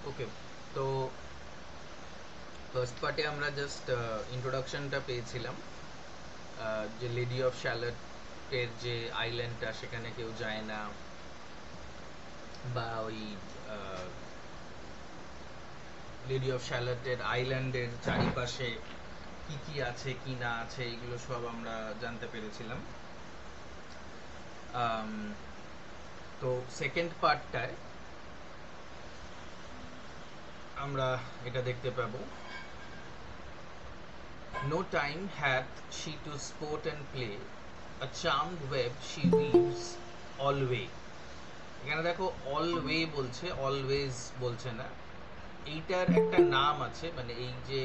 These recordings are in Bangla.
ওকে, তো ফার্স্ট পার্টে আমরা জাস্ট ইন্ট্রোডাকশনটা পেয়েছিলাম, যে লেডি অফ শ্যালটের যে আইল্যান্ডটা, সেখানে কেউ যায় না, বা ওই লেডি অফ শ্যালটের আইল্যান্ডের চারিপাশে কি কি আছে কি না আছে এগুলো সব আমরা জানতে পেরেছিলাম। তো সেকেন্ড পার্টটায় আমরা এটা দেখতে পাবো, No time hath she to sport and play, a charmed web she weaves alway. এখানে দেখো অলওয়ে বলছে, অলওয়েজ বলছে না। এইটার একটা নাম আছে, মানে এই যে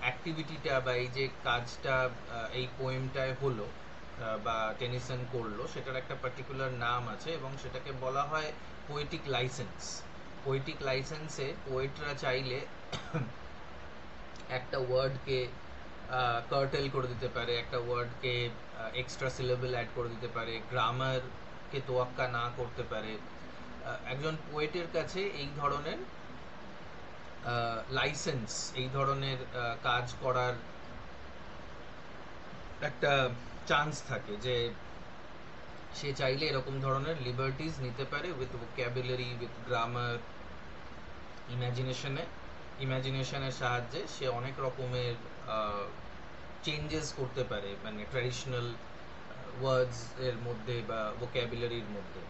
অ্যাক্টিভিটিটা বা এই যে কাজটা এই পোয়েমটায় হলো বা টেনিসন করলো, সেটার একটা পার্টিকুলার নাম আছে এবং সেটাকে বলা হয় পোয়েটিক লাইসেন্স। পোয়েটিক লাইসেন্সে পোয়েটরা চাইলে একটা ওয়ার্ডকে কার্টেল করে দিতে পারে, একটা ওয়ার্ডকে এক্সট্রা সিলেবল অ্যাড করে দিতে পারে, গ্রামারকে তোয়াক্কা না করতে পারে। একজন পোয়েটের কাছে এই ধরনের লাইসেন্স, এই ধরনের কাজ করার একটা চান্স থাকে, যে সে চাইলে এরকম ধরনের লিবার্টিজ নিতে পারে উইথ ভোক্যাবুলারি, উইথ গ্রামার, ইমাজিনেশনের সাহায্যে সে অনেক রকমের চেঞ্জেস করতে পারে, মানে ট্র্যাডিশনাল ওয়ার্ডস এর মধ্যে বা ভোক্যাবুলারির মধ্যে।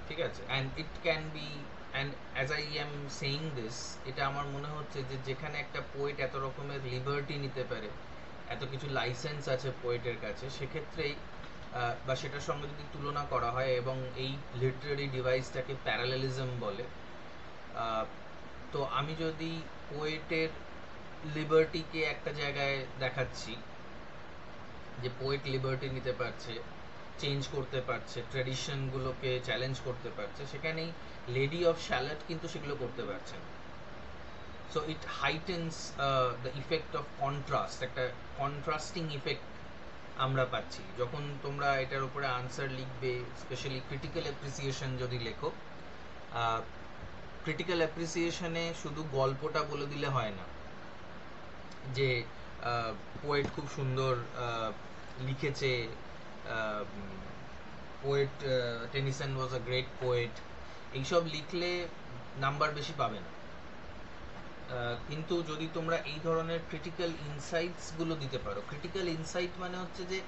ঠিক আছে, and it can be, and as I am saying this, এটা আমার মনে হচ্ছে যে যেখানে একটা পোয়েট এত রকমের লিবার্টি নিতে পারে, এত কিছু লাইসেন্স আছে পোয়েটের কাছে, সেক্ষেত্রেই বা সেটার সঙ্গে যদি তুলনা করা হয়, এবং এই লিটারারি ডিভাইসটাকে প্যারালেলিজম বলে। তো আমি যদি পোয়েটের লিবার্টিকে একটা জায়গায় দেখাচ্ছি, যে পোয়েট লিবার্টি নিতে পারছে, চেঞ্জ করতে পারছে, ট্র্যাডিশনগুলোকে চ্যালেঞ্জ করতে পারছে, সেখানেই লেডি অফ শ্যালট কিন্তু সেগুলো করতে পারছে না। So it heightens the effect of contrast, একটা কন্ট্রাস্টিং ইফেক্ট আমরা পাচ্ছি যখন তোমরা এটার উপরে আনসার লিখবে, স্পেশালি ক্রিটিক্যাল অ্যাপ্রিসিয়েশন যদি লেখো। ক্রিটিক্যাল অ্যাপ্রিসিয়েশনে শুধু গল্পটা বলে দিলে হয় না, যে পোয়েট খুব সুন্দর লিখেছে, poet Tennyson was a great poet, এইসব লিখলে নাম্বার বেশি পাবে না। কিন্তু যদি তোমরা এই ধরনের ক্রিটিক্যাল ইনসাইটসগুলো দিতে পারো, ক্রিটিক্যাল ইনসাইট মানে হচ্ছে যে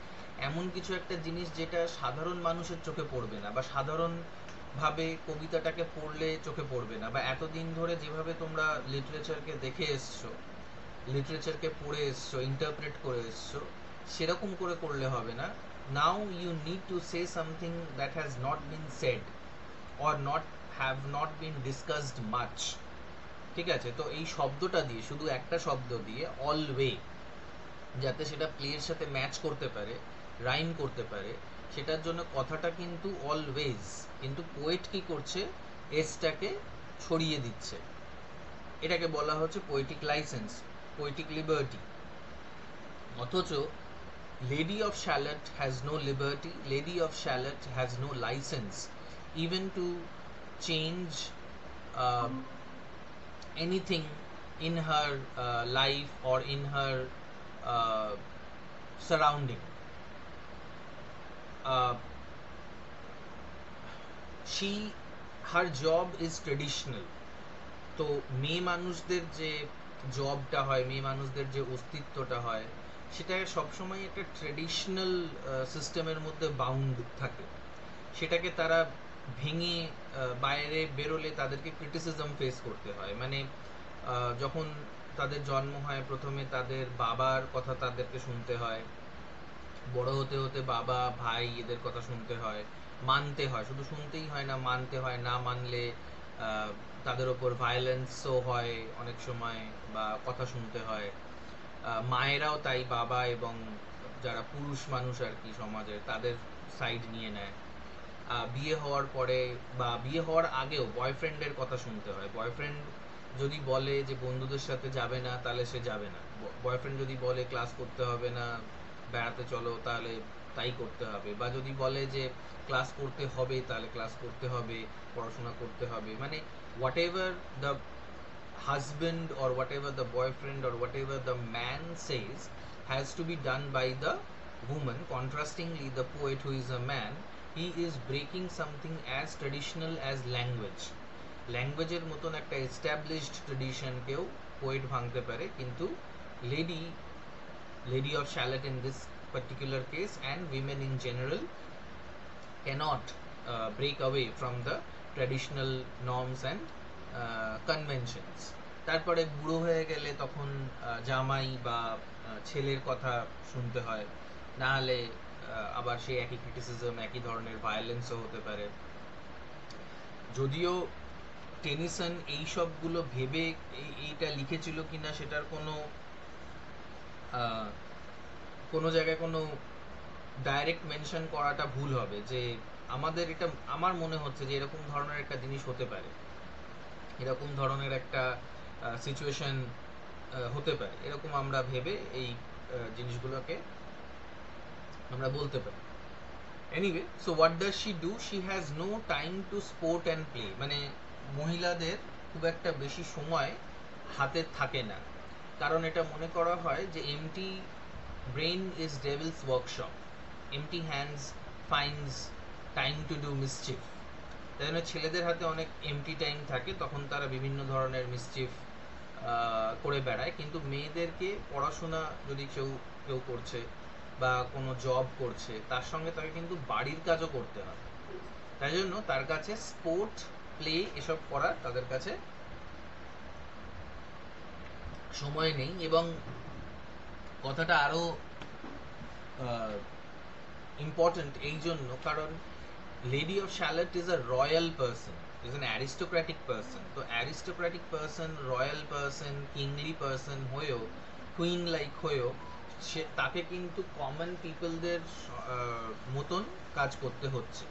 এমন কিছু একটা জিনিস যেটা সাধারণ মানুষের চোখে পড়বে না, বা সাধারণভাবে কবিতাটাকে পড়লে চোখে পড়বে না, বা এতদিন ধরে যেভাবে তোমরা লিটারেচারকে দেখে এসছো, লিটারেচারকে পড়ে এসছো, ইন্টারপ্রেট করে এসছো, সেরকম করে করলে হবে না। Now you need to say something that has not been said or have not been discussed much. ঠিক আছে, তো এই শব্দটা দিয়ে, শুধু একটা শব্দ দিয়ে, অলওয়ে, যাতে সেটা প্লেয়ের সাথে ম্যাচ করতে পারে, রাইম করতে পারে, সেটার জন্য কথাটা কিন্তু অলওয়েজ, কিন্তু পোয়েট কি করছে, এসটাকে ছড়িয়ে দিচ্ছে। এটাকে বলা হচ্ছে পোয়েটিক লাইসেন্স, পোয়েটিক লিবার্টি। অথচ lady of Shalott has no liberty, lady of Shalott has no licence even to change anything in her life or in her uh, surrounding. She, her job is traditional. তো মেয়ে মানুষদের যে জবটা হয়, মেয়ে মানুষদের যে অস্তিত্বটা হয়, সেটা সবসময় একটা ট্রেডিশনাল সিস্টেমের মধ্যে বাউন্ড থাকে। সেটাকে তারা ভেঙে বাইরে বেরোলে তাদেরকে ক্রিটিসিজম ফেস করতে হয়। মানে যখন তাদের জন্ম হয়, প্রথমে তাদের বাবার কথা তাদেরকে শুনতে হয়, বড় হতে হতে বাবা, ভাই, এদের কথা শুনতে হয়, মানতে হয়, শুধু শুনতেই হয় না, মানতে হয়, না মানলে তাদের ওপর ভায়োলেন্সও হয় অনেক সময়, বা কথা শুনতে হয়। মায়েরাও তাই, বাবা এবং যারা পুরুষ মানুষ আর কি সমাজের, তাদের সাইড নিয়ে নেয়। বিয়ে হওয়ার পরে বা বিয়ে হওয়ার আগেও বয়ফ্রেন্ডের কথা শুনতে হয়। বয়ফ্রেন্ড যদি বলে যে বন্ধুদের সাথে যাবে না, তাহলে সে যাবে না। বয়ফ্রেন্ড যদি বলে ক্লাস করতে হবে না, বেড়াতে চলো, তাহলে তাই করতে হবে, বা যদি বলে যে ক্লাস করতে হবে তাহলে ক্লাস করতে হবে, পড়াশোনা করতে হবে, মানে what ever the husband or whatever the boyfriend or whatever the man says has to be done by the woman. Contrastingly, the poet who is a man, he is breaking something as traditional as language. ল্যাঙ্গুয়েজের মতন একটা এস্টাবলিশড ট্রেডিশনকেও পোয়েট ভাঙতে পারে, কিন্তু lady of Shalott in this particular case and women in general cannot break away from the traditional norms and conventions. তারপরে বুড়ো হয়ে গেলে তখন জামাই বা ছেলের কথা শুনতে হয়, না হলে আবার সেই একই ক্রিটিসিজম, একই ধরনের ভায়োলেন্সও হতে পারে। যদিও টেনিসন এই সবগুলো ভেবে এইটা লিখেছিল কিনা সেটার কোনো জায়গায় কোনো ডাইরেক্ট মেনশন করাটা ভুল হবে, যে আমাদের এটা আমার মনে হচ্ছে যে এরকম ধরনের একটা জিনিস হতে পারে, এরকম ধরনের একটা সিচুয়েশন হতে পারে, এরকম আমরা ভেবে এই জিনিসগুলোকে আমরা বলতে পারি। Anyway, so what does she do? She has no time to sport and play, মানে মহিলাদের খুব একটা বেশি সময় হাতে থাকে না, কারণ এটা মনে করা হয় যে empty brain is devil's workshop, empty hands finds time to do mischief. তাই জন্য ছেলেদের হাতে অনেক এমটি টাইম থাকে, তখন তারা বিভিন্ন ধরনের মিসচিফ করে বেড়ায়, কিন্তু মেয়েদেরকে পড়াশোনা যদি কেউ করছে বা কোনো জব করছে, তার সঙ্গে তাকে কিন্তু বাড়ির কাজও করতে হয়। তাই জন্য তার কাছে স্পোর্ট, প্লে এসব করার তাদের কাছে সময় নেই। এবং কথাটা আরো ইম্পর্টেন্ট এই জন্য, কারণ Lady of Shalott is a royal person, is an aristocratic person. তো aristocratic person, royal person, kingly person হয়েও, queen like হয়েও, তাকে কিন্তু কমন পিপলদের মতন কাজ করতে হচ্ছে।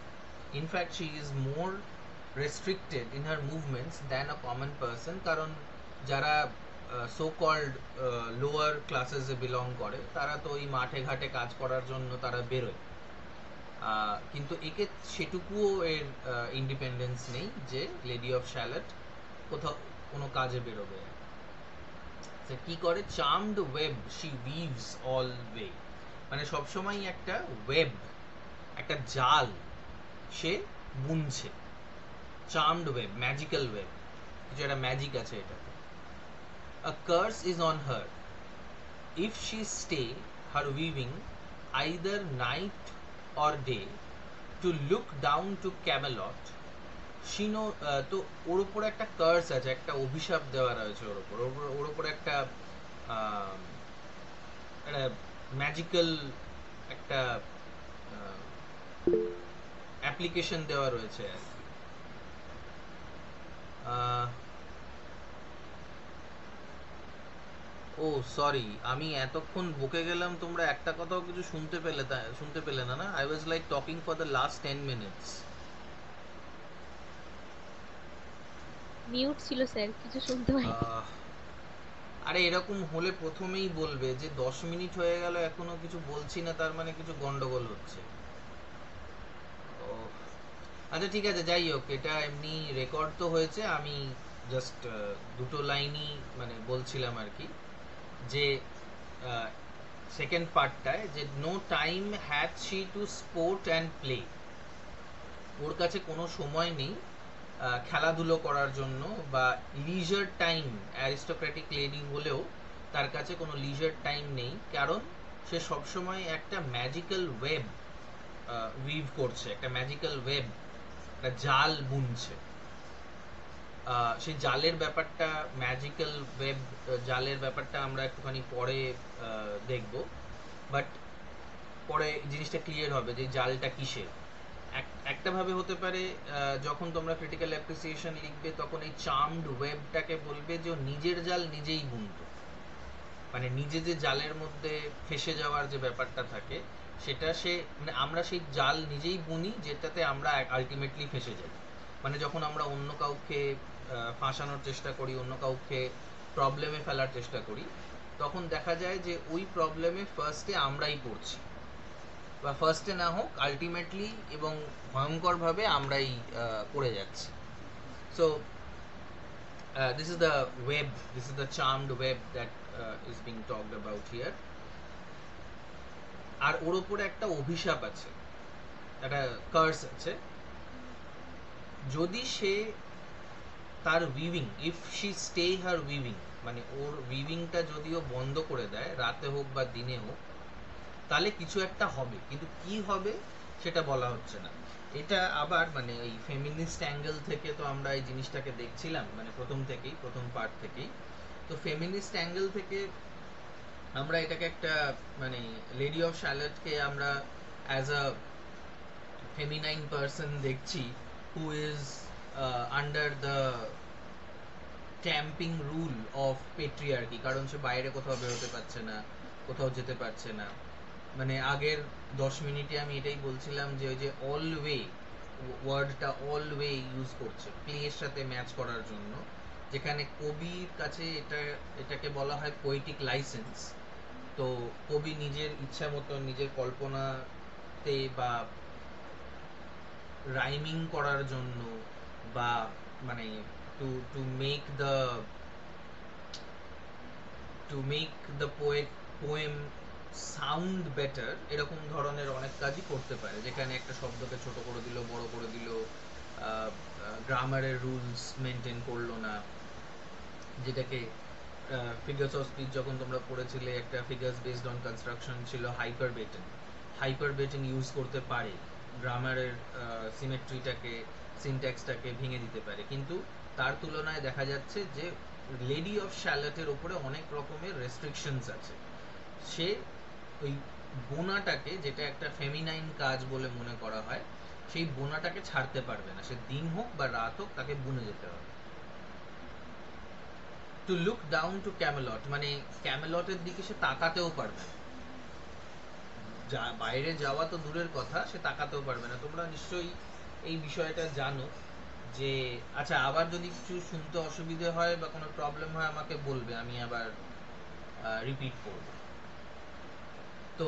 In fact she is more restricted in her movements than a common person, কারণ যারা সো কল্ড লোয়ার ক্লাসেসে বিলং করে তারা তো ওই মাঠে ঘাটে কাজ করার জন্য তারা বেরোয়, কিন্তু একে সেটুকুও এর ইন্ডিপেন্ডেন্স নেই যে লেডি অফ শ্যালট কোথাও কোনো কাজে বেরোবে। সে কি করে? Charmed web she উইভস all way, মানে সবসময় একটা ওয়েব, একটা জাল সে বুনছে। চার্মড ওয়েব, ম্যাজিক্যাল ওয়েব, কিছু একটা ম্যাজিক আছে এটাতে। A curse is on her if she stay her weaving either night or day to look down to Camelot. She know তো ওর উপর একটা কার্স আছে, একটা অভিশাপ দেওয়া রয়েছে ওর উপর একটা ম্যাজিক্যাল একটা অ্যাপ্লিকেশন দেওয়া রয়েছে আর কি। ও সরি, আমি এতক্ষণ বকে গেলাম, তোমরা একটা কথাও কিছু শুনতে পেলে না? I was like talking for the last 10 minutes. Mute ছিল স্যার, কিছু শুনতে পাইনি। আরে এরকম হলে প্রথমেই বলবে যে 10 মিনিট হয়ে গেল এখনো কিছু বলছি না, তার মানে কিছু গন্ডগোল হচ্ছে। আচ্ছা ঠিক আছে, যাই হোক, এটা এমনি রেকর্ড তো হয়েছে, আমি জাস্ট দুটো লাইনই মানে বলছিলাম আর কি, যে সেকেন্ড পার্টটায় যে no time had she to sport and play, ওর কাছে কোনো সময় নেই খেলাধুলো করার জন্য, বা লিজার টাইম, অ্যারিস্টোক্রেটিক লেডি হলেও তার কাছে কোনো লিজার টাইম নেই, কারণ সে সবসময় একটা ম্যাজিক্যাল ওয়েব উইভ করছে, একটা ম্যাজিক্যাল ওয়েব, একটা জাল বুনছে। সেই জালের ব্যাপারটা, ম্যাজিক্যাল ওয়েব জালের ব্যাপারটা আমরা একটুখানি পরে দেখব, বাট পরে জিনিসটা ক্লিয়ার হবে যে জালটা কিসের। একটা ভাবে হতে পারে, যখন তোমরা ক্রিটিক্যাল অ্যাপ্রিসিয়েশন লিখবে তখন এই চার্মড ওয়েবটাকে বলবে যে নিজের জাল নিজেই বুনতো, মানে নিজে যে জালের মধ্যে ফেসে যাওয়ার যে ব্যাপারটা থাকে সেটা সে, মানে আমরা সেই জাল নিজেই বুনি যেটাতে আমরা আলটিমেটলি ফেসে যাই। মানে যখন আমরা অন্য কাউকে ফাঁসানোর চেষ্টা করি, অন্য কাউকে প্রবলেমে ফেলার চেষ্টা করি, তখন দেখা যায় যে ওই প্রবলেমে ফার্স্টে আমরাই পড়ছি। বা ফার্স্টে না হোক, আলটিমেটলি এবং ভয়ঙ্করভাবে আমরাই পড়ে যাচ্ছি। So this is the web, this is the charmed web that is being talked about here. আর ওর উপরে একটা অভিশাপ আছে, একটা কার্স আছে। যদি সে তার weaving, if she stay her weaving, মানে ওর উইভিংটা যদিও বন্ধ করে দেয়, রাতে হোক বা দিনে হোক, তাহলে কিছু একটা হবে, কিন্তু কি হবে সেটা বলা হচ্ছে না। এটা আবার মানে এই ফেমিনিস্ট অ্যাঙ্গেল থেকে তো আমরা এই জিনিসটাকে দেখছিলাম, মানে প্রথম পার্ট থেকেই। তো ফেমিনিস্ট অ্যাঙ্গেল থেকে আমরা এটাকে একটা মানে লেডি অফ শ্যালেটকে আমরা অ্যাজ আ ফেমিনাইন পার্সন দেখছি, who is under the clamping rule of patriarchy. কারণ সে বাইরে কোথাও বেরোতে পারছে না, কোথাও যেতে পারছে না। মানে আগের 10 মিনিটে আমি এটাই বলছিলাম যে ওই যে অলওয়ে ওয়ার্ডটা অলওয়ে ইউজ করছে প্লের সাথে ম্যাচ করার জন্য, যেখানে কবির কাছে এটাকে বলা হয় পোয়েটিক লাইসেন্স। তো কবি নিজের ইচ্ছা মতো নিজের কল্পনাতে বা রাইমিং করার জন্য বা মানে to make the poem sound better, এরকম ধরনের অনেক কাজই করতে পারে, যেখানে একটা শব্দকে ছোট করে দিল, বড় করে দিল, গ্রামারের রুলস মেনটেন করলো না, যেটাকে ফিগার্স অফ স্পিচ যখন তোমরা পড়েছিলে, একটা ফিগার্স বেসড অন কনস্ট্রাকশন ছিল হাইপারবেটন ইউজ করতে পারে, গ্রামারের সিমেট্রিটাকে, সিনট্যাক্সটাকে ভেঙে দিতে পারে। কিন্তু তার তুলনায় দেখা যাচ্ছে যে লেডি অফ শ্যালেটের ওপরে অনেক রকমের রেস্ট্রিকশনস আছে। সে ওই বোনাটাকে, যেটা একটা ফেমিনাইন কাজ বলে মনে করা হয়, সেই বোনাটাকে ছাড়তে পারবে না। সে দিন হোক বা রাত হোক, তাকে বুনে যেতে হবে। টু লুক ডাউন টু ক্যামেলট, মানে ক্যামেলটের দিকে সে তাকাতেও পারবে না, বাইরে যাওয়া তো দূরের কথা, সে তাকাতেও পারবে না। তোমরা নিশ্চয়ই এই বিষয়টা জানো যে, আচ্ছা আবার যদি কিছু শুনতে অসুবিধে হয় বা কোনো প্রবলেম হয় আমাকে বলবে, আমি আবার রিপিট করব। তো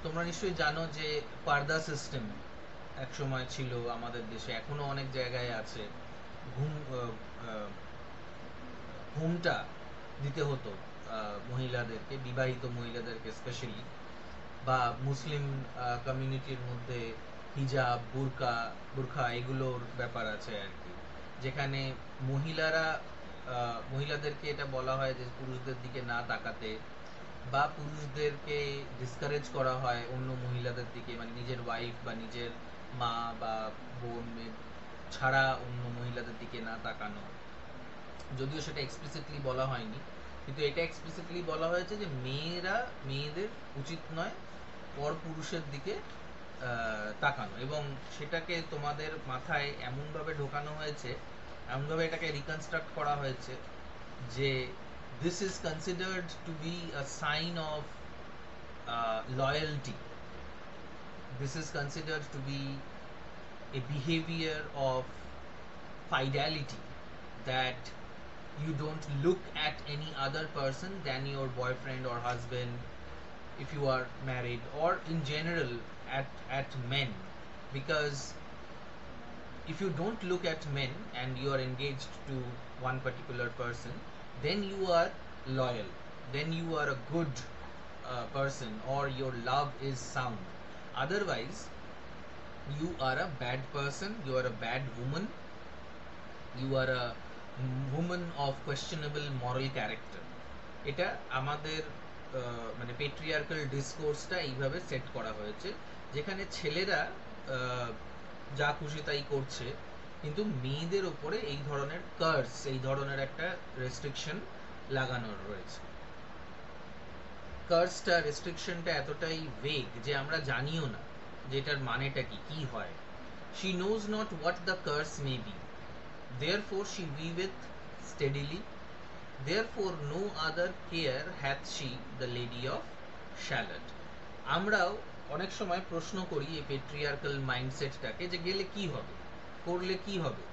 তোমরা নিশ্চয়ই জানো যে পার্দা সিস্টেম এক সময় ছিল আমাদের দেশে, এখনো অনেক জায়গায় আছে। ঘুমটা দিতে হতো মহিলাদেরকে, বিবাহিত মহিলাদেরকে স্পেশালি, বা মুসলিম কমিউনিটির মধ্যে হিজাব, বুরখা এগুলোর ব্যাপার আছে আর কি, যেখানে মহিলাদেরকে এটা বলা হয় যে পুরুষদের দিকে না তাকাতে, বা পুরুষদেরকে ডিসকারেজ করা হয় অন্য মহিলাদের দিকে, মানে নিজের ওয়াইফ বা নিজের মা বা বোন ছাড়া অন্য মহিলাদের দিকে না তাকানো। যদিও সেটা এক্সপ্লিসিটলি বলা হয়নি, কিন্তু এটা এক্সপ্লিসিটলি বলা হয়েছে যে মেয়েদের উচিত নয় পর পুরুষের দিকে তাকানো, এবং সেটাকে তোমাদের মাথায় এমনভাবে ঢোকানো হয়েছে, এমনভাবে এটাকে রিকনস্ট্রাক্ট করা হয়েছে যে this is considered to be a sign of loyalty. This is considered to be a behavior of fidelity, that you don't look at any other person than your boyfriend or husband if you are married, or in general at men, because if you don't look at men and you are engaged to one particular person, then you are loyal, then you are a good person, or your love is sound. Otherwise you are a bad person, you are a bad woman, you are a woman of questionable moral character. এটা আমাদের মানে পেট্রিয়ার্কাল ডিসকোর্সটা এইভাবে সেট করা হয়েছে, যেখানে ছেলেরা যা খুশি তাই করছে, কিন্তু মেয়েদের ওপরে এই ধরনের কার্স, এই ধরনের একটা রেস্ট্রিকশন লাগানো রয়েছে। কার্সটা, রেস্ট্রিকশনটা এতটাই ভেগ যে আমরা জানিও না যে এটার মানেটা কি হয়। She knows not what the curse may be, therefore she weaveth steadily, therefore no other care hath she, the lady of Shalott. আমরাও অনেক সময় প্রশ্ন করি এই পেট্রিয়ার্কাল মাইন্ডসেটটাকে, যে গেলে কি হবে, করলে কি হবে।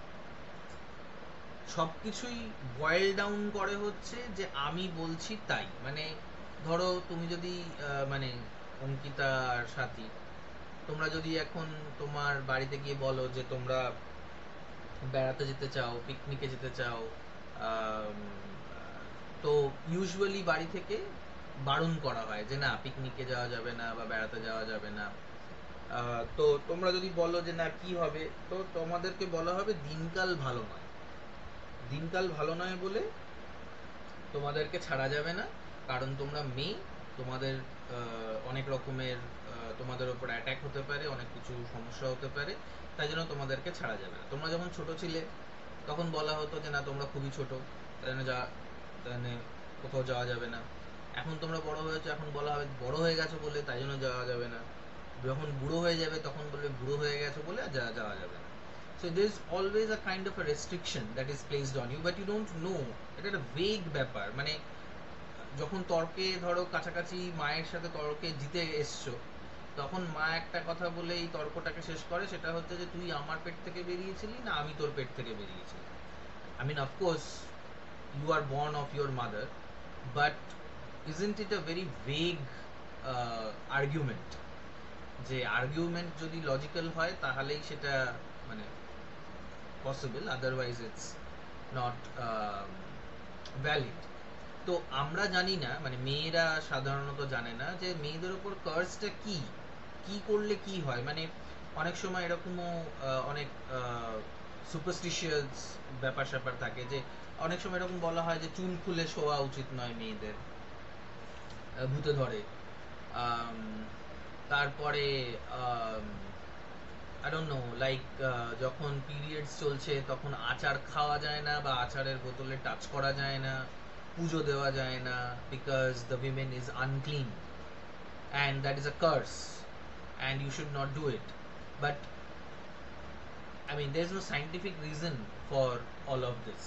সবকিছুই বয়েল ডাউন করে হচ্ছে যে আমি বলছি তাই। মানে ধরো তুমি যদি মানে অঙ্কিতা আর সাথী, তোমরা যদি এখন তোমার বাড়িতে গিয়ে বলো যে তোমরা বেড়াতে যেতে চাও, পিকনিকে যেতে চাও, আম, তো ইউজুয়ালি বাড়ি থেকে বারণ করা হয় যে না পিকনিকে যাওয়া যাবে না বা বেড়াতে যাওয়া যাবে না। তো তোমরা যদি বলো যে না কি হবে, তো তোমাদেরকে বলা হবে দিনকাল ভালো নয়। দিনকাল ভালো নয় বলে তোমাদেরকে ছাড়া যাবে না, কারণ তোমরা মেয়ে, তোমাদের অনেক রকমের তোমাদের উপর অ্যাটাক হতে পারে, অনেক কিছু সমস্যা হতে পারে, তাই জন্য তোমাদেরকে ছাড়া যাবে না। তোমরা যখন ছোট ছিলে তখন বলা হতো যে না তোমরা খুবই ছোট, তাই জন্য কোথাও যাওয়া যাবে না। এখন তোমরা বড় হয়েছো, এখন বলা হবে বড় হয়ে গেছো বলে তাই জন্য যাওয়া যাবে না। যখন বুড়ো হয়ে যাবে তখন বলবে বুড়ো হয়ে গেছো বলে আর যাওয়া যাবে না। So there's always a kind of a restriction that is placed on you, but you don't know. এটা একটা vague ব্যাপার, মানে যখন তর্কে ধরো কাছাকাছি মায়ের সাথে তর্কে জিতে এসছো, তখন মা একটা কথা বলে এই তর্কটাকে শেষ করে, সেটা হচ্ছে যে তুই আমার পেট থেকে বেরিয়েছিলি না আমি তোর পেট থেকে বেরিয়েছিলি। I mean, of course, you are born of your mother, but isn't it a very vague argument? যে আর্গুমেন্ট যদি লজিক্যাল হয় তাহলেই সেটা মানে possible, otherwise it's not valid. তো আমরা জানি না, মানে মেয়েরা সাধারণত জানে না যে মেয়েদের উপর কার্সটা কি, কি করলে কি হয়। মানে অনেক সময় এরকমও অনেক সুপারস্টিশিয়াস ব্যাপার স্যাপার থাকে, যে অনেক সময় এরকম বলা হয় যে চুল খুলে শোয়া উচিত নয় মেয়েদের, ভূতে ধরে। তারপরে আই ডোন্ট নো, লাইক যখন পিরিয়ডস চলছে তখন আচার খাওয়া যায় না বা আচারের বোতলে টাচ করা যায় না, পুজো দেওয়া যায় না, because the women is unclean and that is a curse and you should not do it. But I mean, there's no scientific reason for all of this.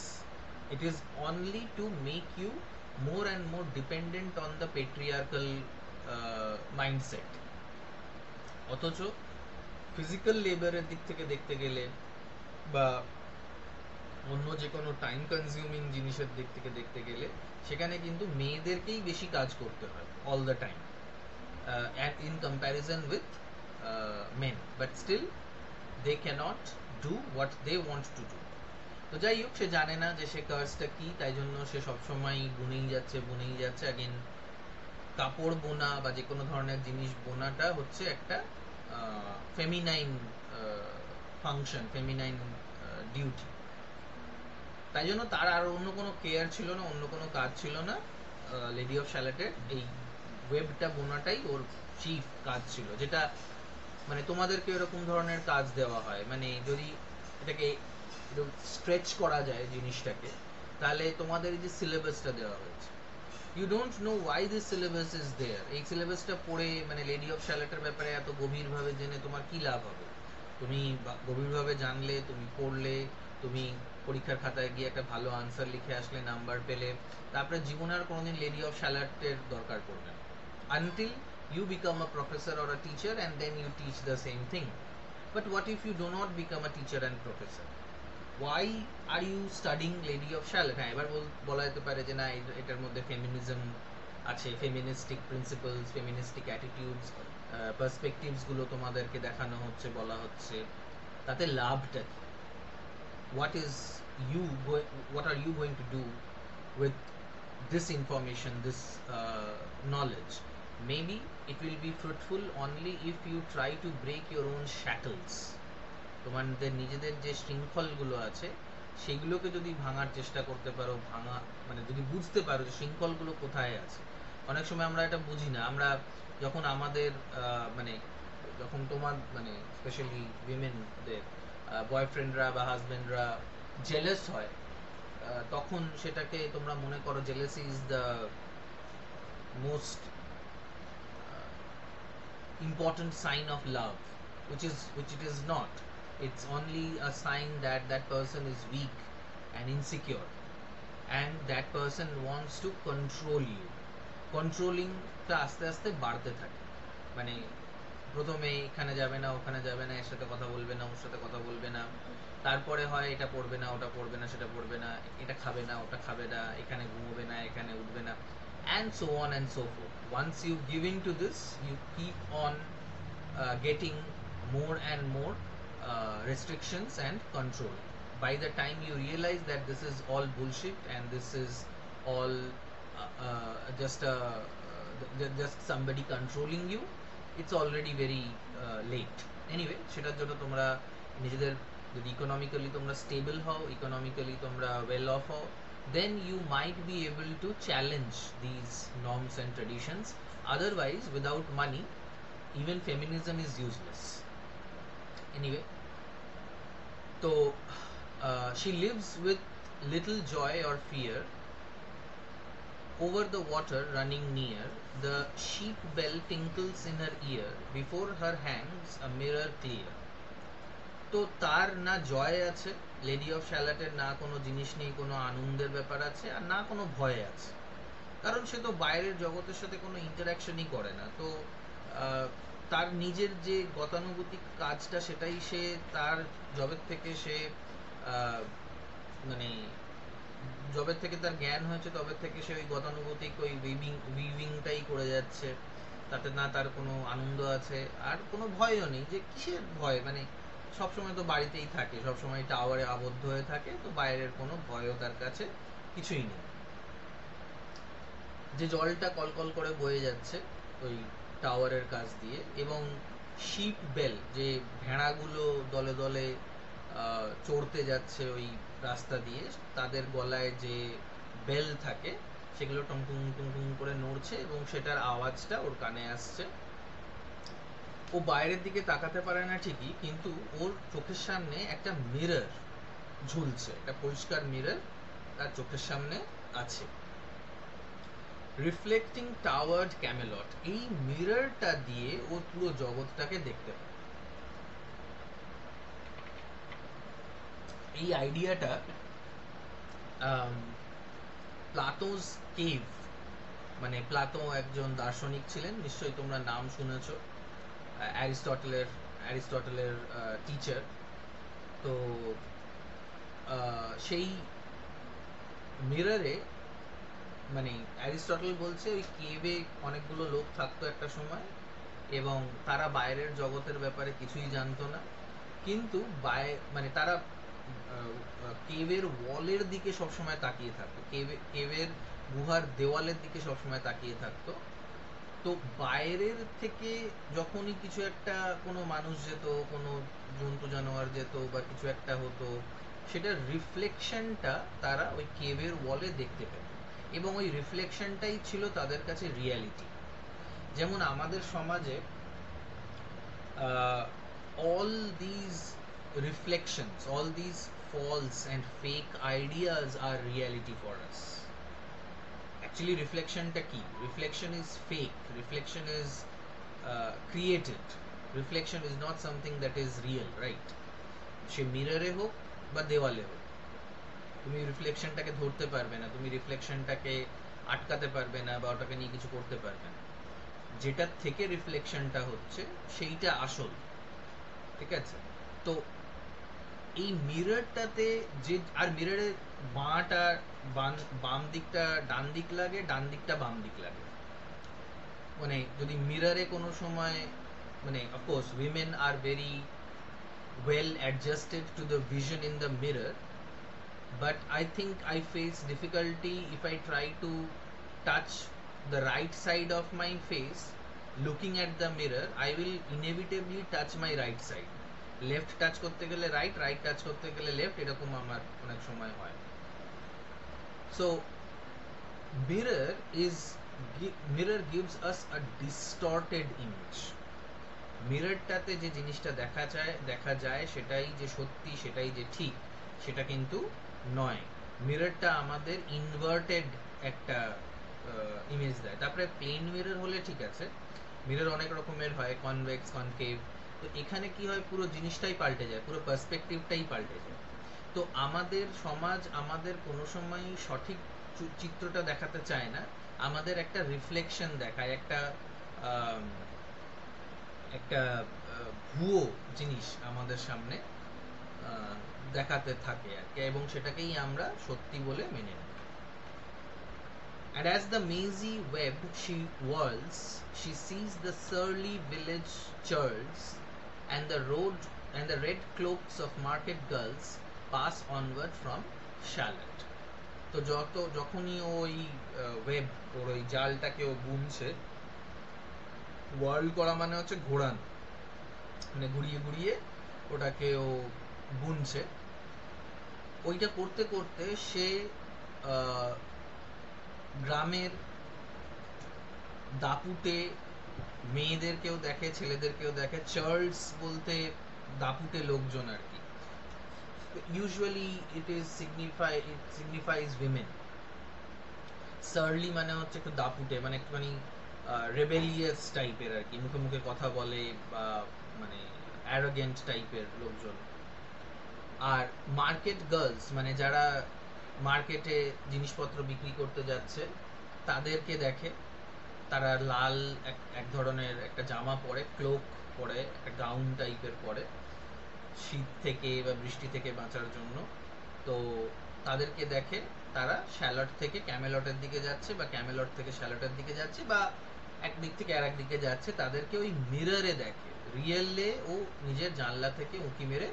It is only to make you more and more dependent on the patriarchal mindset. অথচ ফিজিক্যাল লেবারের দিক থেকে দেখতে গেলে বা অন্য যে কোনো টাইম কনজিউমিং জিনিসের দিক থেকে দেখতে গেলে সেখানে কিন্তু মেয়েদেরকেই বেশি কাজ করতে হয় all the time, and in comparison with men, but still they cannot do what they want to do. তো যাই হোক, সে জানে না যে সে কার্সটা কি, তাই জন্য সে সবসময় বুনেই যাচ্ছে। আগেন কাপড় বোনা বা যে কোনো ধরনের জিনিস বোনাটা হচ্ছে একটা ফেমিনাইন ফাংশন, ফেমিনাইন ডিউটি। তাই জন্য তার আর অন্য কোনো কেয়ার ছিল না, অন্য কোনো কাজ ছিল না। লেডি অফ শ্যালেটের এই ওয়েবটা বোনাটাই ওর চিফ কাজ ছিল, যেটা মানে তোমাদেরকে এরকম ধরনের কাজ দেওয়া হয়। মানে যদি এটাকে স্ট্রেচ করা যায় জিনিসটাকে, তাহলে তোমাদের যে সিলেবাসটা দেওয়া হয়েছে, you don't know why this syllabus is there. এই সিলেবাসটা পড়ে মানে লেডি অফ শ্যালেটের ব্যাপারে এত গভীরভাবে জেনে তোমার কি লাভ হবে? তুমি গভীরভাবে জানলে, তুমি পড়লে, তুমি পরীক্ষার খাতায় গিয়ে একটা ভালো আনসার লিখে আসলে, নাম্বার পেলে, তারপরে জীবনে আর কোনোদিন লেডি অফ শ্যালেটের দরকার পড়বে না, until you become a professor or a teacher and then you teach the same thing. But what if you do not become a teacher and professor? Why are you studying Lady of Shalott? হ্যাঁ, এবার বলা যেতে পারে যে না এটার মধ্যে ফেমিনিজম আছে, ফেমিনিস্টিক প্রিন্সিপালস, ফেমিনিস্টিক অ্যাটিটিউডস, পার্সপেক্টিভস গুলো তোমাদেরকে দেখানো হচ্ছে, বলা হচ্ছে, তাতে লাভটা কি? What is what are you going to do with this information, this knowledge? Maybe it will be fruitful only if you try to break your own shackles. তোমাদের নিজেদের যে শৃঙ্খলগুলো আছে সেগুলোকে যদি ভাঙার চেষ্টা করতে পারো, মানে যদি বুঝতে পারো যে শৃঙ্খলগুলো কোথায় আছে। অনেক সময় আমরা এটা বুঝি না। আমরা যখন আমাদের মানে যখন তোমার মানে স্পেশালি উইমেনদের বয়ফ্রেন্ডরা বা হাজবেন্ডরা জেলাস হয়, তখন সেটাকে তোমরা মনে করো jealousy is the most important sign of love, which it is not. It's only a sign that that person is weak and insecure, and that person wants to control you. Controlling টা আস্তে আস্তে বাড়তে থাকে, মানে প্রথমে এখানে যাবে না, ওখানে যাবে না, এর সাথে কথা বলবে না, ওর সাথে কথা বলবে না, তারপরে হয় এটা পড়বে না, ওটা পড়বে না, সেটা পড়বে না, এটা খাবে না, ওটা খাবে না, এখানে ঘুমোবে না, এখানে উঠবে না, and so on and so forth. Once you give in to this, you keep on getting more and more restrictions and control. By the time you realize that this is all bullshit and this is all just somebody controlling you, it's already very late. Anyway, সেটার জন্য তোমরা নিজেদের যদি ইকোনমিক্যালি তোমরা স্টেবল হও, ইকোনমিক্যালি তোমরা ওয়েল অফ হও, then you might be able to challenge these norms and traditions. Otherwise, without money, even feminism is useless. Anyway, so she lives with little joy or fear. Over the water running near, the sheep bell tinkles in her ear. Before her hangs a mirror clear. তো তার না জয় আছে, লেডি অফ শ্যালাটের না কোনো জিনিস নেই, কোনো আনন্দের ব্যাপার আছে, আর না কোনো ভয় আছে, কারণ সে তো বাইরের জগতের সাথে কোনো ইন্টারাকশনই করে না। তো তার নিজের যে গতানুগতিক কাজটা সেটাই সে তার জবের থেকে সে মানে জবের থেকে তার জ্ঞান হয়েছে তবে থেকে সে ওই গতানুগতিক ওই উইভিংটাই করে যাচ্ছে, তাতে না তার কোনো আনন্দ আছে আর কোনো ভয়ও নেই। যে কিসের ভয়, মানে সবসময় তো বাড়িতেই থাকে, সবসময় টাওয়ারে আবদ্ধ হয়ে থাকে, তো বাইরের কোনো ভয়ও তার কাছে কিছুই নেই। যে জলটা কলকল করে বয়ে যাচ্ছে ওই টাওয়ারের কাছ দিয়ে, এবং শিপ বেল, যে ভেড়াগুলো দলে দলে চড়তে যাচ্ছে ওই রাস্তা দিয়ে, তাদের গলায় যে বেল থাকে সেগুলো টুং টুং টুং করে নড়ছে এবং সেটার আওয়াজটা ওর কানে আসছে। ও বাইরের দিকে তাকাতে পারে না ঠিকই, কিন্তু ওর চোখের সামনে একটা মিরর ঝুলছে, একটা পরিষ্কার মিরর তার চোখের সামনে আছে। রিফ্লেক্টিং টাওয়ার্ড ক্যামেলট, এই মিররটা দিয়ে ও পুরো জগৎটাকে দেখতে পায়। এই আইডিয়াটা প্লাটোস কেভ, মানে প্লাটো একজন দার্শনিক ছিলেন, নিশ্চয়ই তোমরা নাম শুনেছো, অ্যারিস্টটলের টিচার। তো সেই মিররে, মানে অ্যারিস্টটল বলছে ওই কেভে অনেকগুলো লোক থাকতো একটা সময়, এবং তারা বাইরের জগতের ব্যাপারে কিছুই জানতো না, কিন্তু মানে তারা কেভের ওয়ালের দিকে সবসময় তাকিয়ে থাকতো, কেভের গুহার দেওয়ালের দিকে সবসময় তাকিয়ে থাকতো। তো বাইরের থেকে যখনই কিছু একটা, কোনো মানুষ যেত, কোনো জন্তু জানোয়ার যেত বা কিছু একটা হতো, সেটার রিফ্লেকশনটা তারা ওই কেভের ওয়ালে দেখতে পেত, এবং ওই রিফ্লেকশনটাই ছিল তাদের কাছে রিয়ালিটি। যেমন আমাদের সমাজে all these reflections, all these false and fake ideas are reality for us. Actually, reflection ta ki? Reflection is fake. Reflection is created. Reflection is not something that is real, right? সে মিররে হোক বা দেওয়ালে হোক, তুমি রিফ্লেকশনটাকে ধরতে পারবে না, তুমি রিফ্লেকশনটাকে আটকাতে পারবে না বা ওটাকে নিয়ে কিছু করতে পারবে না। যেটার থেকে রিফ্লেকশনটা হচ্ছে সেইটা আসল, ঠিক আছে? তো এই মিররটাতে যে, আর মিররের বাম দিকটা ডান দিক লাগে, ডান দিকটা বাম দিক লাগে। মানে যদি মিররে কোনো সময়, মানে of course women are very well adjusted to the vision in the mirror, but I think I face difficulty if I try to touch the right side of my face looking at the mirror. I will inevitably touch my right side. Left touch করতে গেলে রাইট, রাইট টাচ করতে গেলে লেফট, এরকম আমার অনেক সময় হয়। So mirror gives us a distorted image. মিররটাতে যে জিনিসটা দেখা যায় সেটাই যে সত্যি, সেটাই যে ঠিক, সেটা কিন্তু নয়। মিররটা আমাদের ইনভার্টেড একটা ইমেজ দেয়। তারপরে প্লেন মিরর হলে ঠিক আছে, মিরর অনেক রকমের হয়, কনভেক্স, কনকেভ। তো এখানে কি হয়, পুরো জিনিসটাই পাল্টে যায়, পুরো পার্সপেক্টিভটাই পাল্টে যায়। তো আমাদের সমাজ আমাদের কোনো সময় সঠিক চিত্রটা দেখাতে চায় না, আমাদের একটা রিফ্লেকশন দেখায়, একটা ভুয়ো জিনিস আমাদের সামনে দেখাতে থাকে আর কি, এবং সেটাকেই আমরা সত্যি বলে মেনে নিই। And as the mazy web she whirls, she sees the surly village churls and the road and the red cloaks of market girls pass onward from Charlotte. তো যখনই ওই ওয়েব ওর ওই জালটাকে ও বুনছে, ওয়ার্ল্ড করা মানে হচ্ছে ঘোরানো, মানে ঘুরিয়ে ঘুরিয়ে ওটাকে ও বুনছে, ওইটা করতে করতে সে গ্রামের দাপুটে মেয়েদেরকেও দেখে, ছেলেদেরকেও দেখে। চার্লস বলতে দাপুটে লোকজন আর কি। ইউজুয়ালি ইট সিগনিফাইজ উইমেন। সার্লি মানে হচ্ছে একটু দাপুটে, মানে একটুখানি রেবেলিয়াস টাইপের আর কি, মুখে মুখে কথা বলে বা মানে অ্যারোগেন্ট টাইপের লোকজন। আর মার্কেট গার্লস মানে যারা মার্কেটে জিনিসপত্র বিক্রি করতে যাচ্ছে তাদেরকে দেখে। তারা লাল এক ধরনের একটা জামা পরে, ক্লোক পরে, একটা গাউন টাইপের পরে শীত থেকে বা বৃষ্টি থেকে বাঁচার জন্য। তো তাদেরকে দেখে, তারা শ্যালট থেকে ক্যামেলটের দিকে যাচ্ছে বা ক্যামেলট থেকে শ্যালটের দিকে যাচ্ছে বা একদিক থেকে আর একদিকে যাচ্ছে। তাদেরকে ওই মিররে দেখে, রিয়েলে ও নিজের জানলা থেকে উঁকি মেরে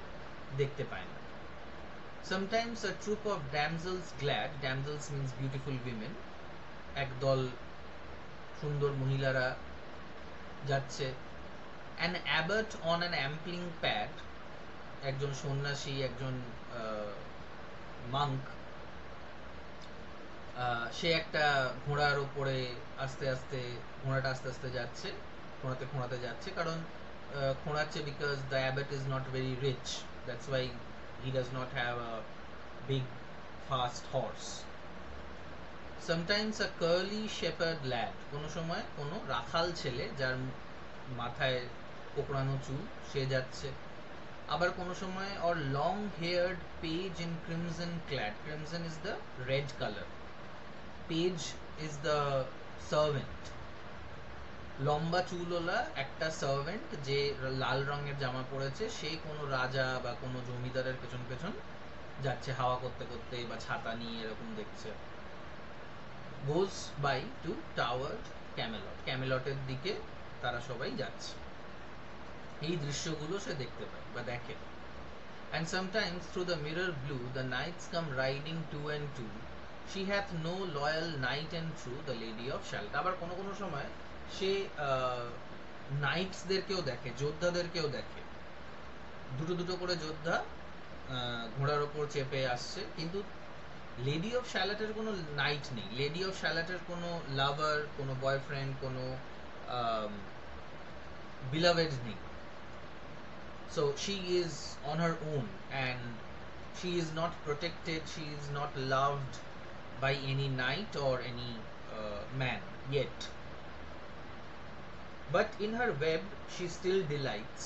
দেখতে পায় না। Sometimes a troop of damsels glad, damsels means beautiful women, একদল সুন্দর মহিলারা যাচ্ছে। An abbot on an ampling pad, একজন সন্ন্যাসী, একজন মাঙ্ক, সে একটা ঘোড়ার উপরে আস্তে আস্তে ঘোড়াটা আস্তে আস্তে যাচ্ছে, ঘোড়াতে ঘোড়াতে যাচ্ছে, কারণ ঘোড়াচ্ছে because the abbot is not very rich, that's why he does not have a big fast horse. Sometimes a curly shepherd lad, কোনো সময় কোনো রাখাল ছেলে যার মাথায় কোকড়ানো চুল, সে যাচ্ছে। আবার কোনো সময় or long heard page in crimson clad, crimson is the red colour, page is the servant, লম্বা চুলওয়ালা একটা সার্ভেন্ট যে লাল রঙের জামা পরেছে, সে কোনো রাজা বা কোনো জমিদারের পেছন পেছন যাচ্ছে হাওয়া করতে করতে বা ছাতা নিয়ে, এরকম দেখছে। গোজ বাই টু টাওয়ার্ড ক্যামেলট, ক্যামেলটের দিকে তারা সবাই যাচ্ছে। এই দৃশ্যগুলো সে দেখতে পায় বা দেখে। And sometimes through the mirror blue the knights come riding two and two, she hath no loyal knight and true, the lady of Shalott। আবার কোনো কোনো সময় সে নাইটসদেরকেও দেখে, যোদ্ধাদেরকেও দেখে, দুটো দুটো করে যোদ্ধা ঘোড়ার ওপর চেপে আসছে, কিন্তু লেডি অফ শ্যালটের কোনো নাইট নেই, লেডি অফ শ্যালটের কোনো লাভার, কোনো বয়ফ্রেন্ড, কোনো beloved নেই। So she is on her own and she is not protected, she is not loved by any knight or any man yet. But in her web she still delights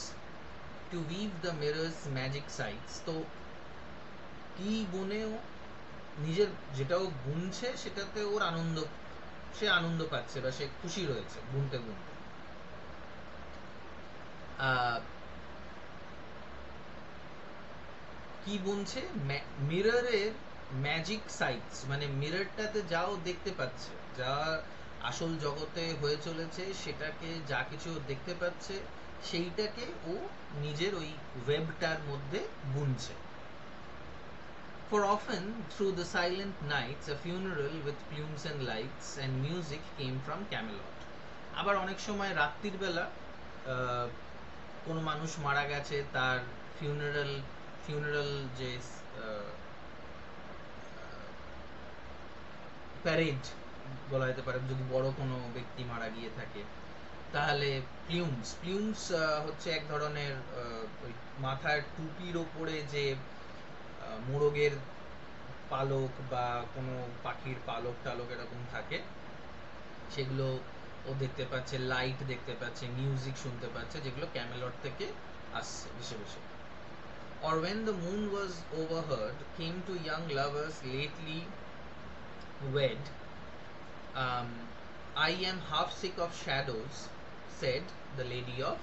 to weave the mirror's magic sights. তো কি বুনেও নিজের যেটাও বুনছে সেটাতে ওর আনন্দ, সে আনন্দ পাচ্ছে বা সে খুশি রয়েছে বুনতে বুনতে। কি বুনছে? মিররের ম্যাজিক সাইটস, মানে মিররটাতে যাও দেখতে পাচ্ছে, যা আসল জগতে হয়ে চলেছে সেটাকে, যা কিছু দেখতে পাচ্ছে সেইটাকে ও নিজের ওই ওয়েবটার মধ্যে বুনছে। For often through the silent nights a funeral with plumes and lights and music came from Camelot. আবার অনেক সময় রাত্রির বেলা কোনো মানুষ মারা গেছে, তার ফিউনারাল যে প্যারেড বলা যেতে পারে, যদি বড় কোনো ব্যক্তি মারা গিয়ে থাকে তাহলে প্লিউমস হচ্ছে এক ধরনের ওই মাথার টুপির ওপরে যে মোরগের পালক বা কোনো পাখির পালক টালক এরকম থাকে, সেগুলো ও দেখতে পাচ্ছে, লাইট দেখতে পাচ্ছে, মিউজিক শুনতে পাচ্ছে, যেগুলো ক্যামেলট থেকে আসছে ভেসে ভেসে। Or when the moon was overhead came to young lovers lately wed, I am half sick of shadows, said the lady of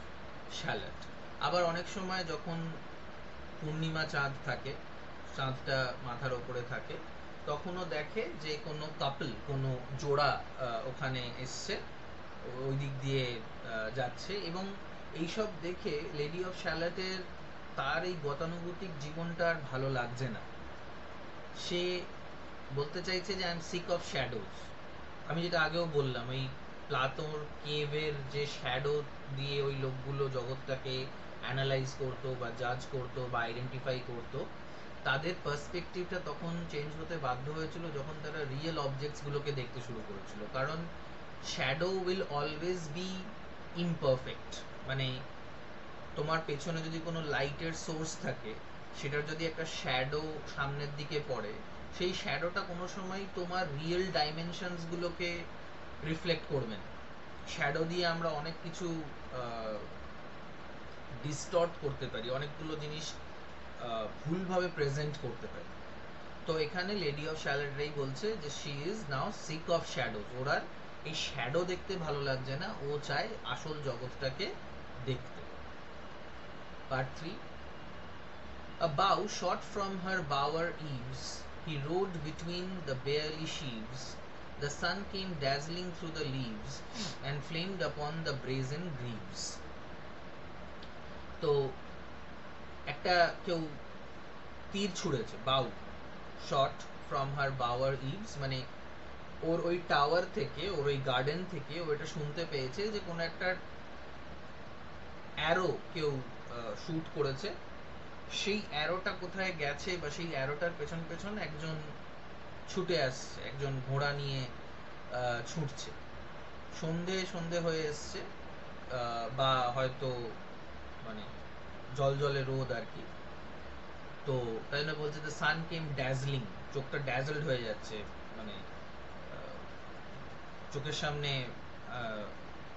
Shalott. আবার অনেক সময় যখন পূর্ণিমা চাঁদ থাকে, চাঁদটা মাথার ওপরে থাকে, তখনও দেখে যে কোনো কাপল, কোনো জোড়া ওখানে এসছে, ওই দিক দিয়ে যাচ্ছে, এবং এইসব দেখে লেডি অফ শ্যালটের তার এই গতানুগতিক জীবনটা আর ভালো লাগছে না। সে বলতে চাইছে যে I am sick of shadows. আমি যেটা আগেও বললাম, এই প্লাতোর কেভের যে শ্যাডো দিয়ে ওই লোকগুলো জগৎটাকে অ্যানালাইজ করতো বা জাজ করতো বা আইডেন্টিফাই করতো, তাদের পার্সপেক্টিভটা তখন চেঞ্জ হতে বাধ্য হয়েছিল যখন তারা রিয়েল অবজেক্টসগুলোকে দেখতে শুরু করেছিল। কারণ shadow will always be imperfect. মানে তোমার পেছনে যদি কোনো লাইটের সোর্স থাকে, সেটার যদি একটা শ্যাডো সামনের দিকে পড়ে, সেই শ্যাডোটা কোনো সময় তোমার রিয়েল ডাইমেনশনসগুলোকে রিফ্লেক্ট করবে না। শ্যাডো দিয়ে আমরা অনেক কিছু ডিস্টর্ট করতে পারি, অনেকগুলো জিনিস ভুলভাবে প্রেজেন্ট করতে পারি। তো এখানে লেডি অফ শ্যালেটরাই বলছে যে she is now sick of shadows. ওরা এই শ্যাডো দেখতে ভালো লাগছে না, ও চায় আসল জগৎটাকে দেখতে। Part 3. A bow shot from her bower eaves. He rode between the barely sheaves. The sun came dazzling through the leaves and flamed upon the brazen greaves. তো একটা কেউ তীর ছুঁড়েছে, বাউ, শট ফ্রম হার বাওয়ার ইভস, মানে ওর ওই টাওয়ার থেকে, ওর ওই গার্ডেন থেকে ও এটা শুনতে পেয়েছে যে কোনো একটা অ্যারো কেউ শুট করেছে। সেই অ্যারোটা কোথায় গেছে বা সেই অ্যারোটার পেছন পেছন একজন ছুটে আসছে, একজন ঘোড়া নিয়ে ছুটছে। সন্ধে সন্ধে হয়ে এসছে, বা হয়তো মানে জল জলে রোদ আর কি। তো তাই জন্য বলছে দ্য সান কেম ড্যাজলিং, চোখটা ড্যাজলড হয়ে যাচ্ছে, মানে চোখের সামনে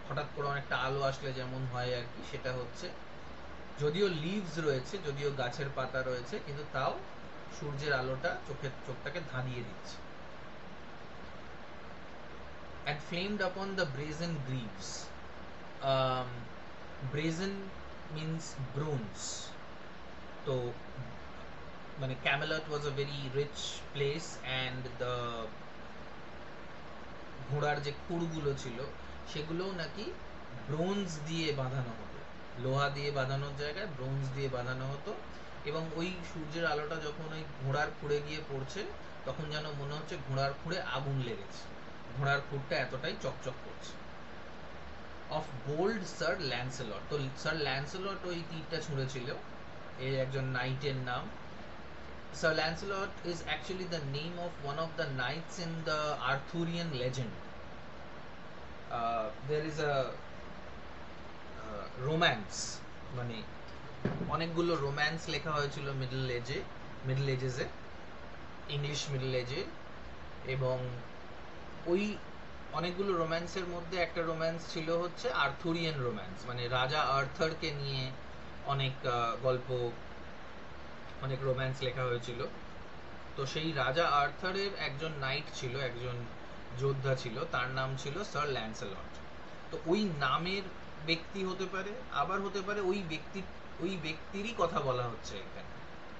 হঠাৎ করে অনেকটা আলো আসলে যেমন হয় আর কি, সেটা হচ্ছে। যদিও লিভস রয়েছে, যদিও গাছের পাতা রয়েছে, কিন্তু তাও সূর্যের আলোটা চোখটাকে ধাঁধিয়ে দিচ্ছে। And flamed upon the brazen greaves. Brazen means bronze. তো মানে Camelot was a very rich place, and the ঘোড়ার যে খুরগুলো ছিল সেগুলোও নাকি ব্রোঞ্জ দিয়ে বাঁধানো হতো, লোহা দিয়ে বাঁধানোর জায়গায় ব্রোঞ্জ দিয়ে বাঁধানো হতো। এবং ওই সূর্যের আলোটা যখন ওই ঘোড়ার খুঁড়ে গিয়ে পড়ছে, তখন যেন মনে হচ্ছে ঘোড়ার খুঁড়ে আগুন লেগেছে, ঘোড়ার খুঁড়টা এতটাই চকচক করছে। অফ বোল্ড স্যার ল্যান্সেলট, তো স্যার ল্যান্সেলট ওই তীরটা ছুঁড়েছিল, এর একজন নাইটের নাম। Sir Lancelot is actually the name of one of the knights in the Arthurian legend. There is a romance, মানে অনেকগুলো রোম্যান্স লেখা হয়েছিল মিডল এজেসে, ইংলিশ মিডল এজে, এবং ওই অনেকগুলো রোম্যান্সের মধ্যে একটা রোম্যান্স ছিল হচ্ছে আর্থুরিয়ান রোম্যান্স, মানে রাজা আর্থারকে নিয়ে অনেক গল্প, অনেক রোম্যান্স লেখা হয়েছিল। তো সেই রাজা আর্থারের একজন নাইট ছিল, একজন যোদ্ধা ছিল, তার নাম ছিল স্যার ল্যান্সেলট। তো ওই নামের ব্যক্তি হতে পারে, আবার হতে পারে ওই ব্যক্তিরই কথা বলা হচ্ছে এখানে।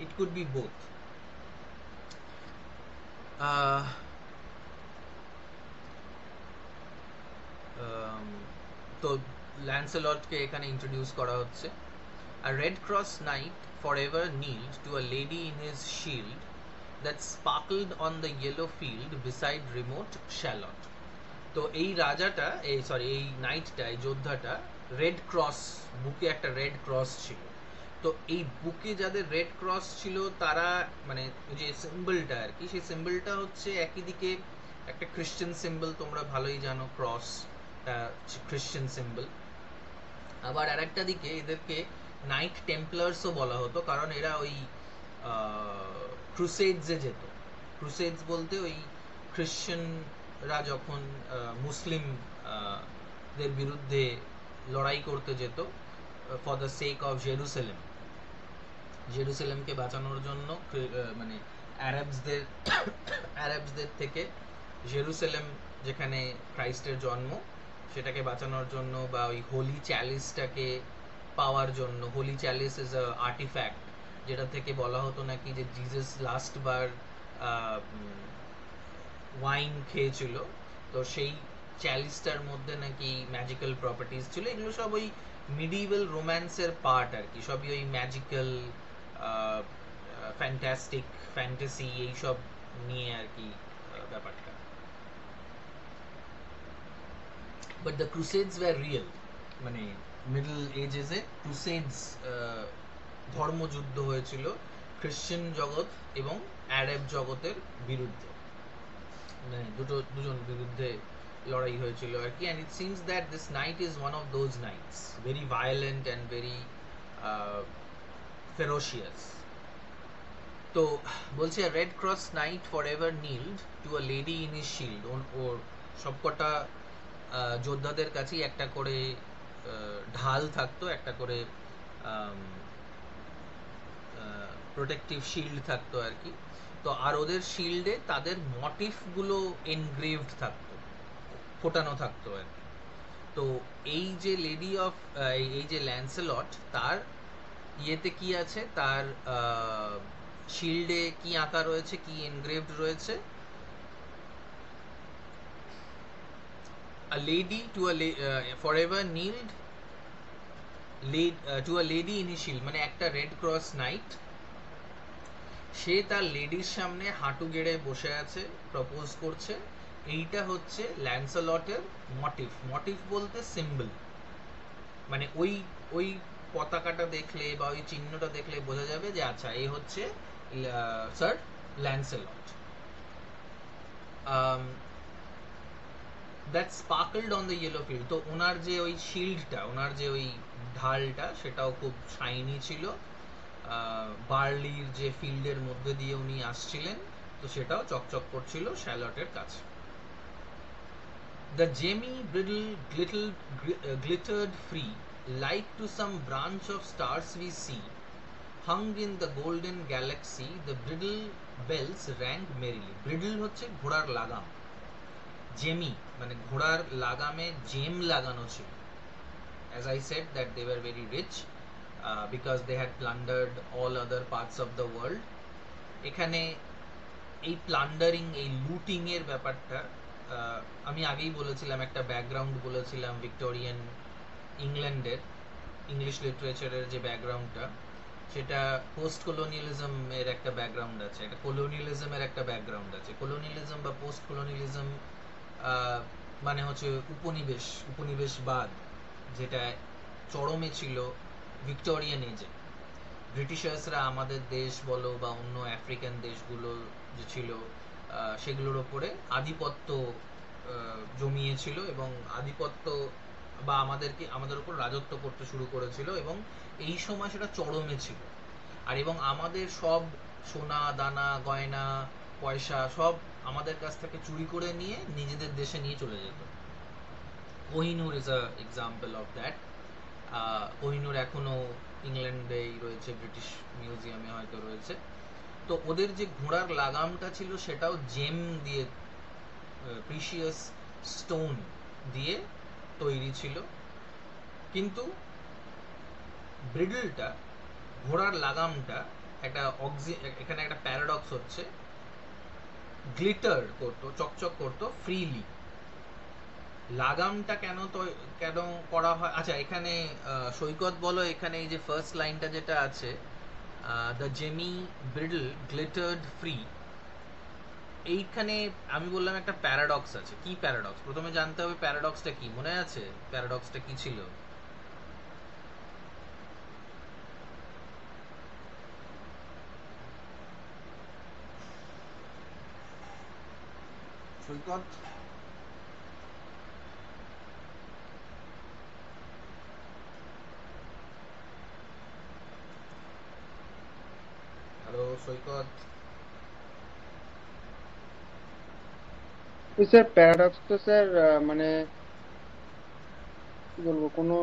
It could be both. তো ল্যান্সেলটকে এখানে ইন্ট্রোডিউস করা হচ্ছে। A Red Cross knight forever kneeled to a lady in his shield that sparkled on the yellow field beside remote Shalott. তো এই রাজাটা, এই নাইটটা, এই যোদ্ধাটা রেড ক্রস, বুকে একটা রেড ক্রস ছিল। তো এই বুকে যাদের রেড ক্রস ছিল তারা, মানে যে সিম্বলটা আর কি, সেই সিম্বলটা হচ্ছে একই দিকে একটা খ্রিশ্চান সিম্বল, তোমরা ভালোই জানো ক্রস খ্রিশ্চান সিম্বল। আবার আরেকটা দিকে এদেরকে নাইট টেম্পলার্সও বলা হতো, কারণ এরা ওই ক্রুসেডসে যেত। ক্রুসেডস বলতে ওই খ্রিশ্চানরা যখন মুসলিম দের বিরুদ্ধে লড়াই করতে যেত ফর দ্য সেক অফ জেরুসালেমকে বাঁচানোর জন্য, মানে আরবসদের থেকে জেরুসালেম যেখানে ক্রাইস্টের জন্ম, সেটাকে বাঁচানোর জন্য, বা ওই হোলি চ্যালিসটাকে পাওয়ার জন্য। হোলি চ্যালিস ইজ আ আর্টিফ্যাক্ট, যেটা থেকে বলা হতো নাকি যে জিসাস লাস্ট বার ওয়াইন খেয়েছিল, তো সেই চ্যালিসটার মধ্যে নাকি ম্যাজিক্যাল প্রপার্টিজ ছিল। এগুলো সব ওই মিডিভেল রোম্যান্সের পার্ট আর কি, সবই ওই ম্যাজিক্যাল ফ্যান্টাস্টিক ফ্যান্টাসি এইসব নিয়ে আর কি ব্যাপারটা। বাট দ্য ক্রুসেডস ওয়্যার রিয়েল, মানে মিডল এজেসে ক্রুসেডস ধর্মযুদ্ধ হয়েছিল খ্রিশ্চান জগৎ এবং আরব জগতের বিরুদ্ধে, মানে দুজন বিরুদ্ধে লড়াই হয়েছিল আর কি। And it seems that this knight is one of those knights, very violent and very ferocious. তো বলছে red cross knight for ever kneeled to a lady in his shield. ওর সবকটা যোদ্ধাদের কাছেই একটা করে ঢাল থাকতো, একটা করে প্রোটেক্টিভ শিল্ড থাকতো আর কি। তো আর ওদের শিল্ডে তাদের মোটিফগুলো এনগ্রেভড থাকতো, ফোটানো থাকতো আর কি। তো এই যে লেডি অফ এই যে ল্যান্সেলট, তার ইয়েতে কি আছে, তার শিল্ডে কি আঁকা রয়েছে, কি এনগ্রেভড রয়েছে, a lady to a forever kneeled to a lady in his shield, মানে একটা রেড ক্রস নাইট, সে তার লেডির সামনে হাঁটু গেড়ে বসে আছে, প্রপোজ করছে। এইটা হচ্ছে ল্যান্সেলটের মোটিভ। মোটিভ বলতে সিম্বল, মানে ওই ওই পতাকাটা দেখলে বা ওই চিহ্নটা দেখলে বোঝা যাবে যে আচ্ছা এই হচ্ছে sir Lancelot. That sparkled on the yellow field. তো ওনার যে ওই শিল্ডটা, ওনার যে ওই ঢালটা, সেটাও খুব শাইনি ছিল। বার্লির যে ফিল্ডের মধ্যে দিয়ে উনি আসছিলেন, তো সেটাও চকচক করছিল শ্যালটের কাছে। The gemmy bridle glittered free, like to some branch of stars we see. Hung in the golden galaxy, the bridle bells rang merrily. Bridle হচ্ছে ঘোড়ার লাগাম, জেমি মানে ঘোড়ার লাগামে জেম লাগানো ছিল। As I said that they were very rich because they had plundered all other parts of the world. এখানে এই প্লান্ডারিং, এই লুটিং এর ব্যাপারটা আমি আগেই বলেছিলাম, একটা ব্যাকগ্রাউন্ড বলেছিলাম ভিক্টোরিয়ান ইংল্যান্ডের ইংলিশ লিটারেচারের যে ব্যাকগ্রাউন্ডটা, সেটা পোস্ট কলোনিয়ালিজম এর একটা ব্যাকগ্রাউন্ড আছে, একটা কলোনিয়ালিজমের একটা ব্যাকগ্রাউন্ড আছে। কলোনিয়ালিজম বা পোস্ট কলোনিয়ালিজম মানে হচ্ছে উপনিবেশবাদ, যেটা চরমে ছিল ভিক্টোরিয়ান এজে। ব্রিটিশার্সরা আমাদের দেশ বলো বা অন্য আফ্রিকান দেশগুলো যে ছিল সেগুলোর ওপরে আধিপত্য জমিয়েছিল এবং আধিপত্য বা আমাদের উপর রাজত্ব করতে শুরু করেছিল, এবং এই সময় সেটা চরমে ছিল। আর এবং আমাদের সব সোনা দানা গয়না পয়সা সব আমাদের কাছ থেকে চুরি করে নিয়ে নিজেদের দেশে নিয়ে চলে যেত। Kohinoor is a example of that. Kohinoor এখনো ইংল্যান্ডেই রয়েছে, ব্রিটিশ মিউজিয়ামে হয়তো রয়েছে। তো ওদের যে ঘোড়ার লাগামটা ছিল সেটাও জেম দিয়ে, প্রিশিয়াস স্টোন দিয়ে তৈরি ছিল। কিন্তু ব্রিডলটা, ঘোড়ার লাগামটা একটা এখানে একটা প্যারাডক্স হচ্ছে, গ্লিটার করতো, চকচক করতো ফ্রিলি। লাগামটা কেন করা হয়, আচ্ছা এখানে সৈকত বলো, এখানে এই যে ফার্স্ট লাইনটা যেটা আছে, the gemmy bridle glittered free, এইখানে আমি বললাম একটা প্যারাডক্স আছে। কি প্যারাডক্স? প্রথমে জানতে হবে প্যারাডক্সটা কি। মনে আছে প্যারাডক্সটা কি ছিল? সৈকত, হ্যালো সৈকত। স্যার প্যারাডক্স তো স্যার মানে কি বলবো, কোনো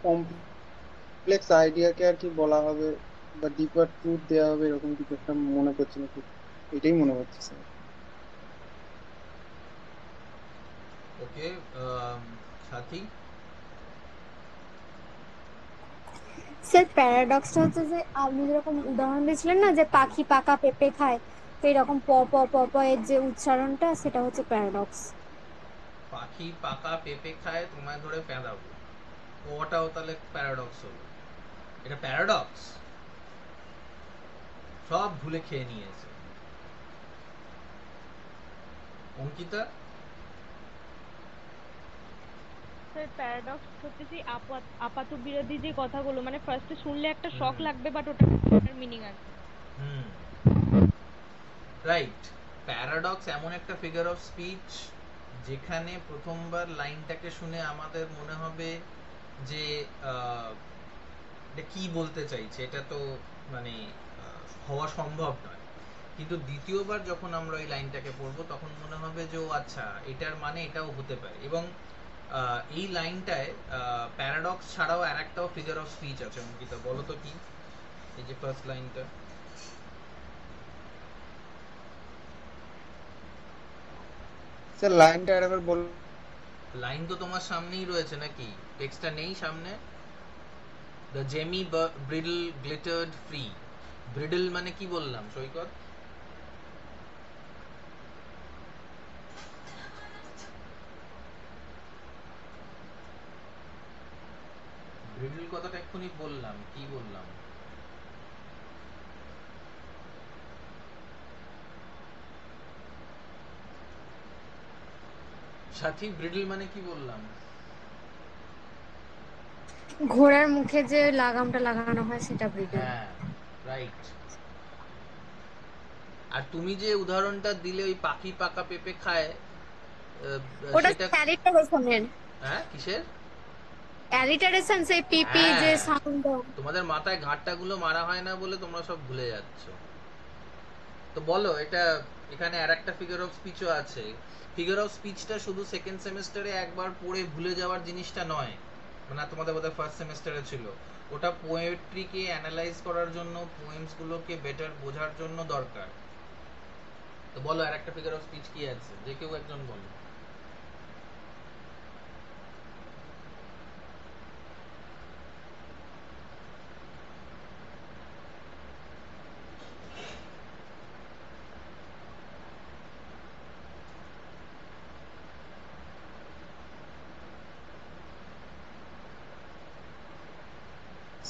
কমপ্লেক্স আইডিয়াকে আর কি বলা হবে বা ডিপার ট্রুথ দেওয়া হবে, এরকম কিছু একটা মনে করছি না, ঠিক এটাই মনে হচ্ছে স্যার। ওকে, সাথী। স্যার প্যারাডক্সটা হচ্ছে যে আপনি যেরকম উদাহরণ দিয়েছিলেন না যে পাখি পাকা পেঁপে খায়, তো এরকম প প প প এর যে উচ্চারণটা সেটা হচ্ছে প্যারাডক্স। পাখি পাকা পেঁপে খায় তোমায় ধরে পেঁদাবো, ওটাও তাহলে প্যারাডক্স হলো। এটা প্যারাডক্স? সব ভুলে খেয়ে নিয়েছে। অঙ্কিতা? স্যার প্যারাডক্স হচ্ছে সেই আপাত বিরোধী যে কথাগুলো, মানে ফার্স্টে শুনলে একটা শক হুম লাগবে বাট ওটার মিনিং আছে। হুম রাইট। প্যারাডক্স এমন একটা ফিগার অফ স্পিচ যেখানে প্রথমবার লাইনটাকে শুনে আমাদের মনে হবে যে এটা কি বলতে চাইছে, এটা তো মানে হওয়া সম্ভব নয়। কিন্তু দ্বিতীয়বার যখন আমরা ওই লাইনটাকে পড়বো তখন মনে হবে যে ও আচ্ছা, এটার মানে এটাও হতে পারে। এবং এই লাইনটায় প্যারাডক্স ছাড়াও আর একটাও ফিগার অফ স্পিচ আছে। অঙ্কিতা বলো তো কি? এই যে ফার্স্ট লাইনটা, স্যার লাইনটা আরেকবার বল। লাইন তো তোমার সামনেই রয়েছে নাকি? টেক্সটটা নেই সামনে? The gemmy bridle glittered free. Bridle মানে কি বললাম সৈকত? ব্রিডল কথাটা এক্ষুনি বললাম, কি বললাম? সাথী, ব্রিডল মানে কি বললাম? ঘোড়ার মুখে যে লাগামটা লাগানো হয় সেটা ব্রিডল। হ্যাঁ, রাইট। আর তুমি যে উদাহরণটা দিলে ওই পাখি পাকা পেঁপে খায়, ওটা সেটা অ্যালিটারেশনের। হ্যাঁ কিসের? অ্যালিটারেশন সেই পিপি যে হ্যাঁ, সাউন্ড। তোমাদের মাথায় ঘাটটা গুলো মারা হয় না বলে তোমরা সব ভুলে যাচ্ছ। তো বলো, এটা এখানে আর একটা ফিগার অফ স্পিচও আছে। ফিগার অফ স্পিচটা শুধু সেকেন্ড সেমিস্টারে একবার পড়ে ভুলে যাওয়ার জিনিসটা নয়, মানে তোমাদের বোধহয় ফার্স্ট সেমিস্টারে ছিল। ওটা পোয়েট্রিকে অ্যানালাইজ করার জন্য, পোয়েমস গুলোকে বেটার বোঝার জন্য দরকার। তো বলো আর একটা ফিগার অফ স্পিচ কি আছে, যে কেউ একজন বলো।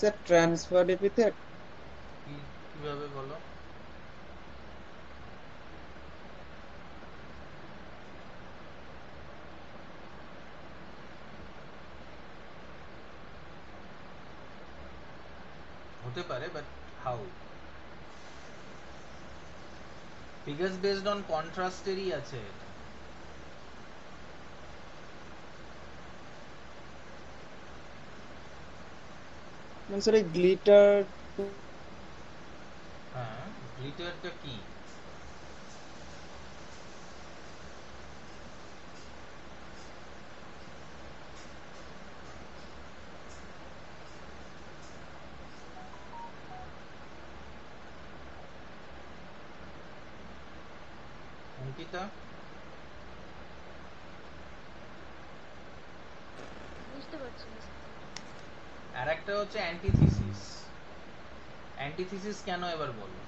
Sir transferred epithet. কিভাবে বলো? হতে পারে, but how? Figures based on কন্ট্রাস্টেরই আছে এটা। মানে স্যার এই গ্লিটার। হ্যাঁ, গ্লিটারটা কি? অঙ্কিতা? বুঝতে পারছি না। আর একটা হচ্ছে অ্যান্টিথিসিস। অ্যান্টিথিসিস কেন এবার বলো?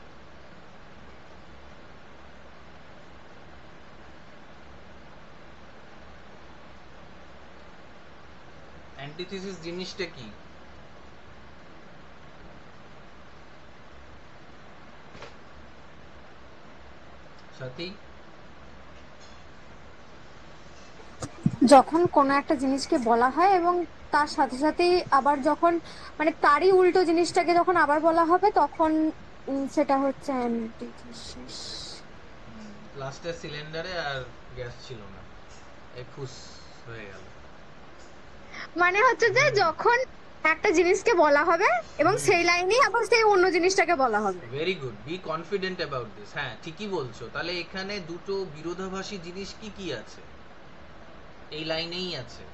অ্যান্টিথিসিস জিনিসটা কি সাথী? যখন কোনো একটা জিনিসকে বলা হয় এবং তার সাথে সাথেই আবার যখন মানে তারই উল্টো জিনিসটাকে যখন আবার বলা হবে তখন সেটা হচ্ছে অ্যান্টিথিসিস। লাস্টের সিলিন্ডারে আর গ্যাস ছিল না, ফুস হয়ে গেল। মানে হচ্ছে যে যখন একটা জিনিসকে বলা হবে এবং সেই লাইনেই আবার সেই অন্য জিনিসটাকে বলা হবে। Very good, be confident about this. হ্যাঁ, ঠিকই বলছো। তাহলে এখানে দুটো বিরোধাভাসী জিনিস কি কি আছে? এই লাইনেই আছে।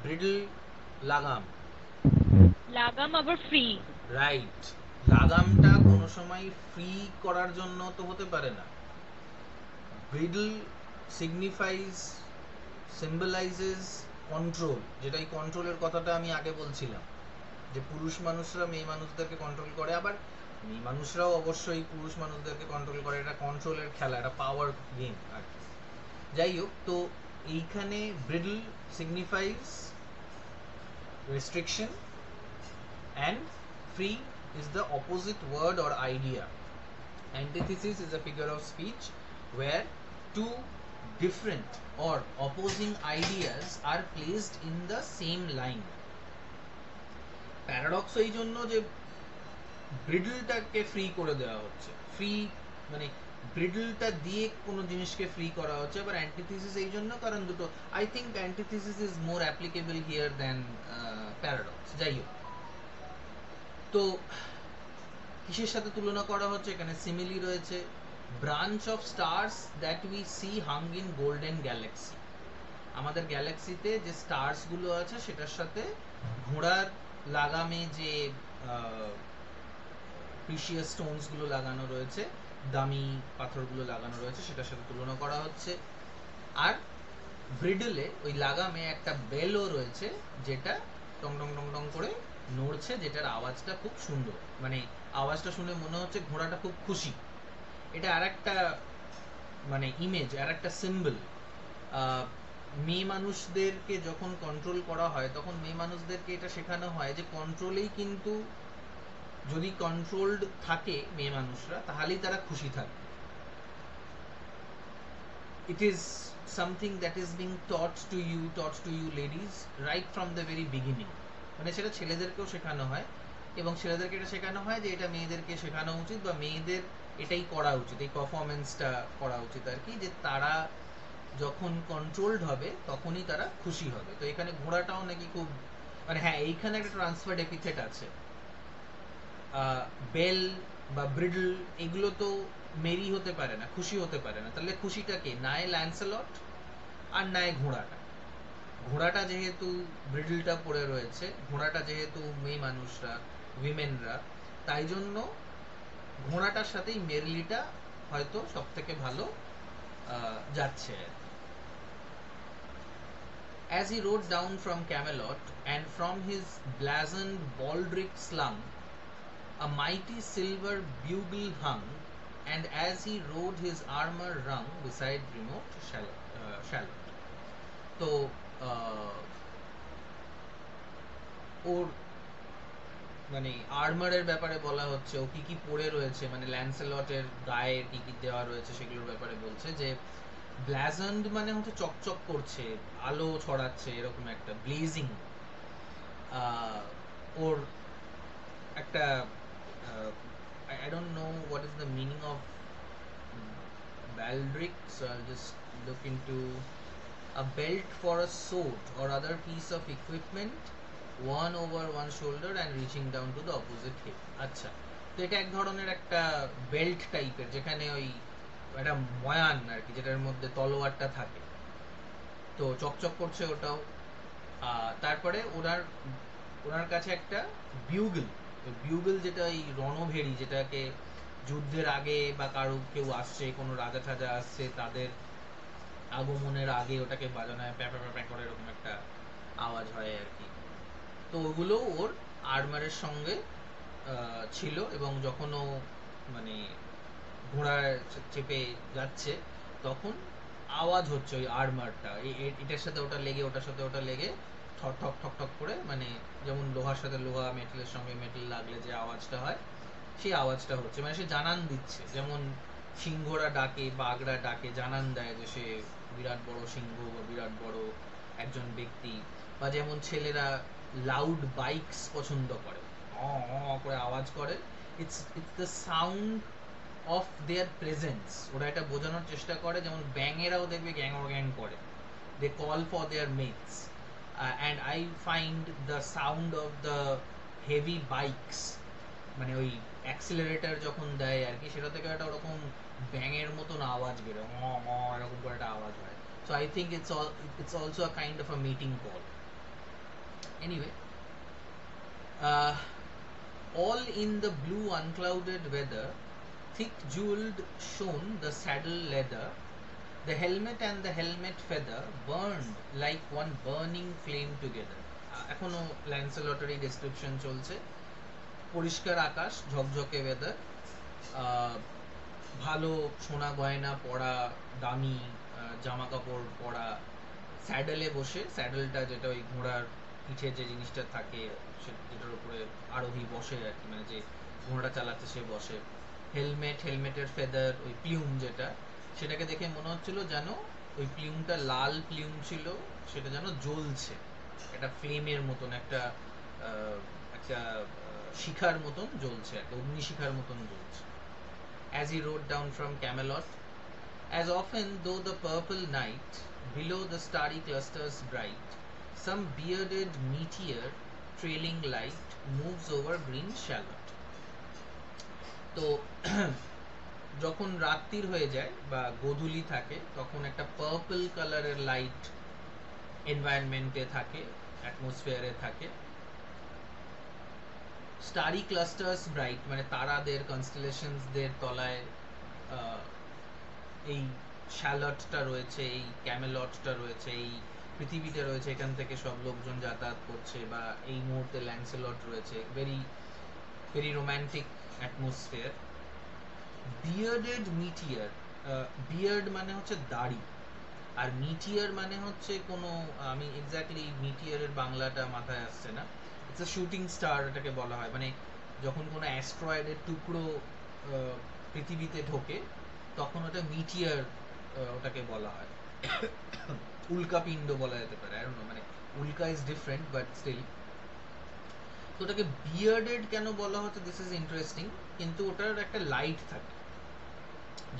ব্রিডল, লাগাম। লাগাম আবার ফ্রি। রাইট। লাগামটা কোনো সময় ফ্রি করার জন্য তো হতে পারে না। ব্রিডল সিগনিফাইজ সিম্বলাইজেস কন্ট্রোল, যেটা এই কন্ট্রোলের কথাটা আমি আগে বলছিলাম, যে পুরুষ মানুষরা মেয়ে মানুষদেরকে কন্ট্রোল করে, আবার মেয়ে মানুষরাও অবশ্যই পুরুষ মানুষদেরকে কন্ট্রোল করে, এটা কন্ট্রোলের খেলা, এটা পাওয়ার গেম আর কি। যাই হোক, তো এইখানে ব্রিডল signifies restriction and free is the opposite word or idea. Antithesis is a figure of speech where two different or opposing ideas are placed in the same line. Paradox এই জন্য যে ব্রিডলটাকে ফ্রি করে দেওয়া হচ্ছে, ফ্রি মানে ব্রিডলটা দিয়ে কোনো জিনিসকে ফ্রি করা হচ্ছে, আবার অ্যান্টিথিসিস এই জন্য কারণ দুটো, I think antithesis is more applicable here than paradox. যাই হোক, তো কিসের সাথে তুলনা করা হচ্ছে এখানে? সিমিলি রয়েছে, branch of stars that we see Hang in golden Galaxy, আমাদের গ্যালাক্সিতে যে স্টার্স গুলো আছে সেটার সাথে ঘোড়ার লাগামে যে প্রিশিয়াস স্টোনস গুলো লাগানো রয়েছে, দামি পাথরগুলো লাগানো রয়েছে, সেটার সাথে তুলনা করা হচ্ছে। আর ব্রিডলে ওই লাগামে একটা বেলও রয়েছে যেটা টং টং টং টং করে নড়ছে, যেটার আওয়াজটা খুব সুন্দর, মানে আওয়াজটা শুনে মনে হচ্ছে ঘোড়াটা খুব খুশি। এটা আরেকটা মানে ইমেজ, আরেকটা সিম্বল। মেয়ে মানুষদেরকে যখন কন্ট্রোল করা হয় তখন মেয়ে মানুষদেরকে এটা শেখানো হয় যে কন্ট্রোলেই কিন্তু, যদি কন্ট্রোলড থাকে মেয়ে মানুষরা তাহলেই তারা খুশি থাকবে। It is something that is being taught to you ladies right from the very beginning. মানে সেটা ছেলেদেরকেও শেখানো হয়, এবং ছেলেদেরকে এটা শেখানো হয় যে এটা মেয়েদেরকে শেখানো উচিত, বা মেয়েদের এটাই করা উচিত, এই পারফরমেন্সটা করা উচিত আর কি, যে তারা যখন কন্ট্রোলড হবে তখনই তারা খুশি হবে। তো এখানে ঘোড়াটাও নাকি খুব, মানে হ্যাঁ এইখানে একটা ট্রান্সফার্ড এপিথেট আছে। বেল বা ব্রিডল এগুলো তো মেরি হতে পারে না, খুশি হতে পারে না, তাহলে খুশিটা কে? নাই ল্যান্সেলট আর নাই ঘোড়াটা। ঘোড়াটা যেহেতু ব্রিডলটা পড়ে রয়েছে, ঘোড়াটা যেহেতু মেয়ে মানুষরা, উইমেনরা, তাই জন্য ঘোড়াটার সাথেই মেরিলিটা হয়তো সব থেকে ভালো যাচ্ছে। As he rode down from Camelot, and from his blazoned baldric slung a mighty silver bugle hung, and as he rode his armor rung beside remote Shalott. তো ওর মানে আর্মারের ব্যাপারে বলা হচ্ছে, ও কি কি পরে রয়েছে, মানে ল্যান্সেলটের গায়ে কি কি দেওয়া রয়েছে সেগুলোর ব্যাপারে বলছে। যে ব্লাজন্ড মানে হচ্ছে চকচক করছে, আলো ছড়াচ্ছে, এরকম একটা ব্লেজিং। ওর একটা I don't know what is the meaning of baldric, so I'll just look into a belt for a sword or other piece of equipment worn over one shoulder and reaching down to the opposite hip. আচ্ছা, তো এটা এক ধরনের একটা বেল্ট টাইপের, যেখানে ওই একটা ময়ান আর কি, যেটার মধ্যে তলোয়ারটা থাকে, তো চকচক করছে ওটাও। তারপরে ওনার কাছে একটা বিউগল, বিউগল যেটা এই রণভেরি, যেটাকে যুদ্ধের আগে বা কেউ আসছে, কোনো রাজা ঠাজা আসছে, তাদের আগমনের আগে ওটাকে বাজানো হয়, প্যাঁ প্যাঁ প্যাঁ করে এরকম একটা আওয়াজ হয় আর কি। তো ওগুলো ওর আর্মারের সঙ্গে ছিল, এবং যখন ও মানে ঘোড়ায় চেপে যাচ্ছে তখন আওয়াজ হচ্ছে ওই আর্মারটা, এটার সাথে ওটা লেগে, ওটার সাথে ওটা লেগে ঠক ঠক ঠক ঠক করে, মানে যেমন লোহার সাথে লোহা, মেটেলের সঙ্গে মেটেল লাগলে যে আওয়াজটা হয় সেই আওয়াজটা হচ্ছে, মানে সে জানান দিচ্ছে, যেমন সিংহরা ডাকে, বাঘরা ডাকে, জানান দেয় যে সে বিরাট বড় সিংহ বা বিরাট বড় একজন ব্যক্তি। বা যেমন ছেলেরা লাউড বাইকস পছন্দ করে, করে আওয়াজ করে, it's the sound of their presence, ওরা এটা বোঝানোর চেষ্টা করে। যেমন ব্যাঙেরাও দেখবে গ্যাং গ্যাং করে, they call for their mates, and I find the sound of the heavy bikes, মানে ওই অ্যাক্সিলারেটর যখন দেয় আর কি, সেটা থেকে একটা ওরকম ব্যাঙের মতন আওয়াজ বেরোয়, এরকম করে একটা আওয়াজ হয়। So I think it's also a kind of a meeting call. Anyway, all in the blue unclouded weather, thick jeweled shone the saddle leather, The helmet and the helmet feather burned like one burning flame together. এখনো ল্যান্সেলটের এই ডেসক্রিপশন চলছে। পরিষ্কার আকাশ, ঝকঝকে ওয়েদার, ভালো সোনা গয়না পরা, দামি জামা কাপড় পরা, স্যাডেলে বসে, স্যাডেলটা যেটা ওই ঘোড়ার পিঠে যে জিনিসটা থাকে যেটার উপরে আরোহী বসে আর কি, মানে যে ঘোড়াটা চালাচ্ছে সে বসে। হেলমেট, হেলমেটের ফেদার, ওই প্লিউম যেটা, সেটাকে দেখে মনে হচ্ছিল যেন ওই প্লিউমটা লাল প্লিউম ছিল, সেটা যেন জ্বলছে, একটা ফ্লেমের মতন, একটা একটা শিখার মতন জ্বলছে, একটা অগ্নিশিখার মতন জ্বলছে। As he rode down from Camelot, as often though the purple night below the starry clusters bright, some bearded meteor trailing light moves over green shallot. তো যখন রাত্রির হয়ে যায় বা গোধূলি থাকে, তখন একটা পার্পল কালারের লাইট এনভায়রনমেন্টে থাকে, অ্যাটমসফিয়ারে থাকে। স্টারি ক্লাস্টার্স ব্রাইট, মানে তারাদের, কনস্টেলেশনসদের তলায় এই শ্যালটটা রয়েছে, এই ক্যামেলটটা রয়েছে, এই পৃথিবীটা রয়েছে, এখান থেকে সব লোকজন যাতায়াত করছে, বা এই মুহূর্তে ল্যান্সেলট রয়েছে। Very very romantic atmosphere. Bearded meteor, beard মানে হচ্ছে দাড়ি, আর মিটিয়ার মানে হচ্ছে কোনো, আমি এক্স্যাক্টলি মিটিয়ারের বাংলাটা মাথায় আসছে না। ইটস আ শুটিং স্টার এটাকে বলা হয়, মানে যখন কোনো অ্যাস্ট্রয়েডের টুকরো পৃথিবীতে ঢোকে তখন ওটা মিটিয়ার ওটাকে বলা হয়। উল্কাপিণ্ড বলা যেতে পারে, মানে উল্কা ইজ ডিফারেন্ট বাট স্টিল। তো ওটাকে বিয়ার্ডেড কেন বলা হচ্ছে, দিস ইজ ইন্টারেস্টিং। কিন্তু ওটার একটা লাইট থাকে,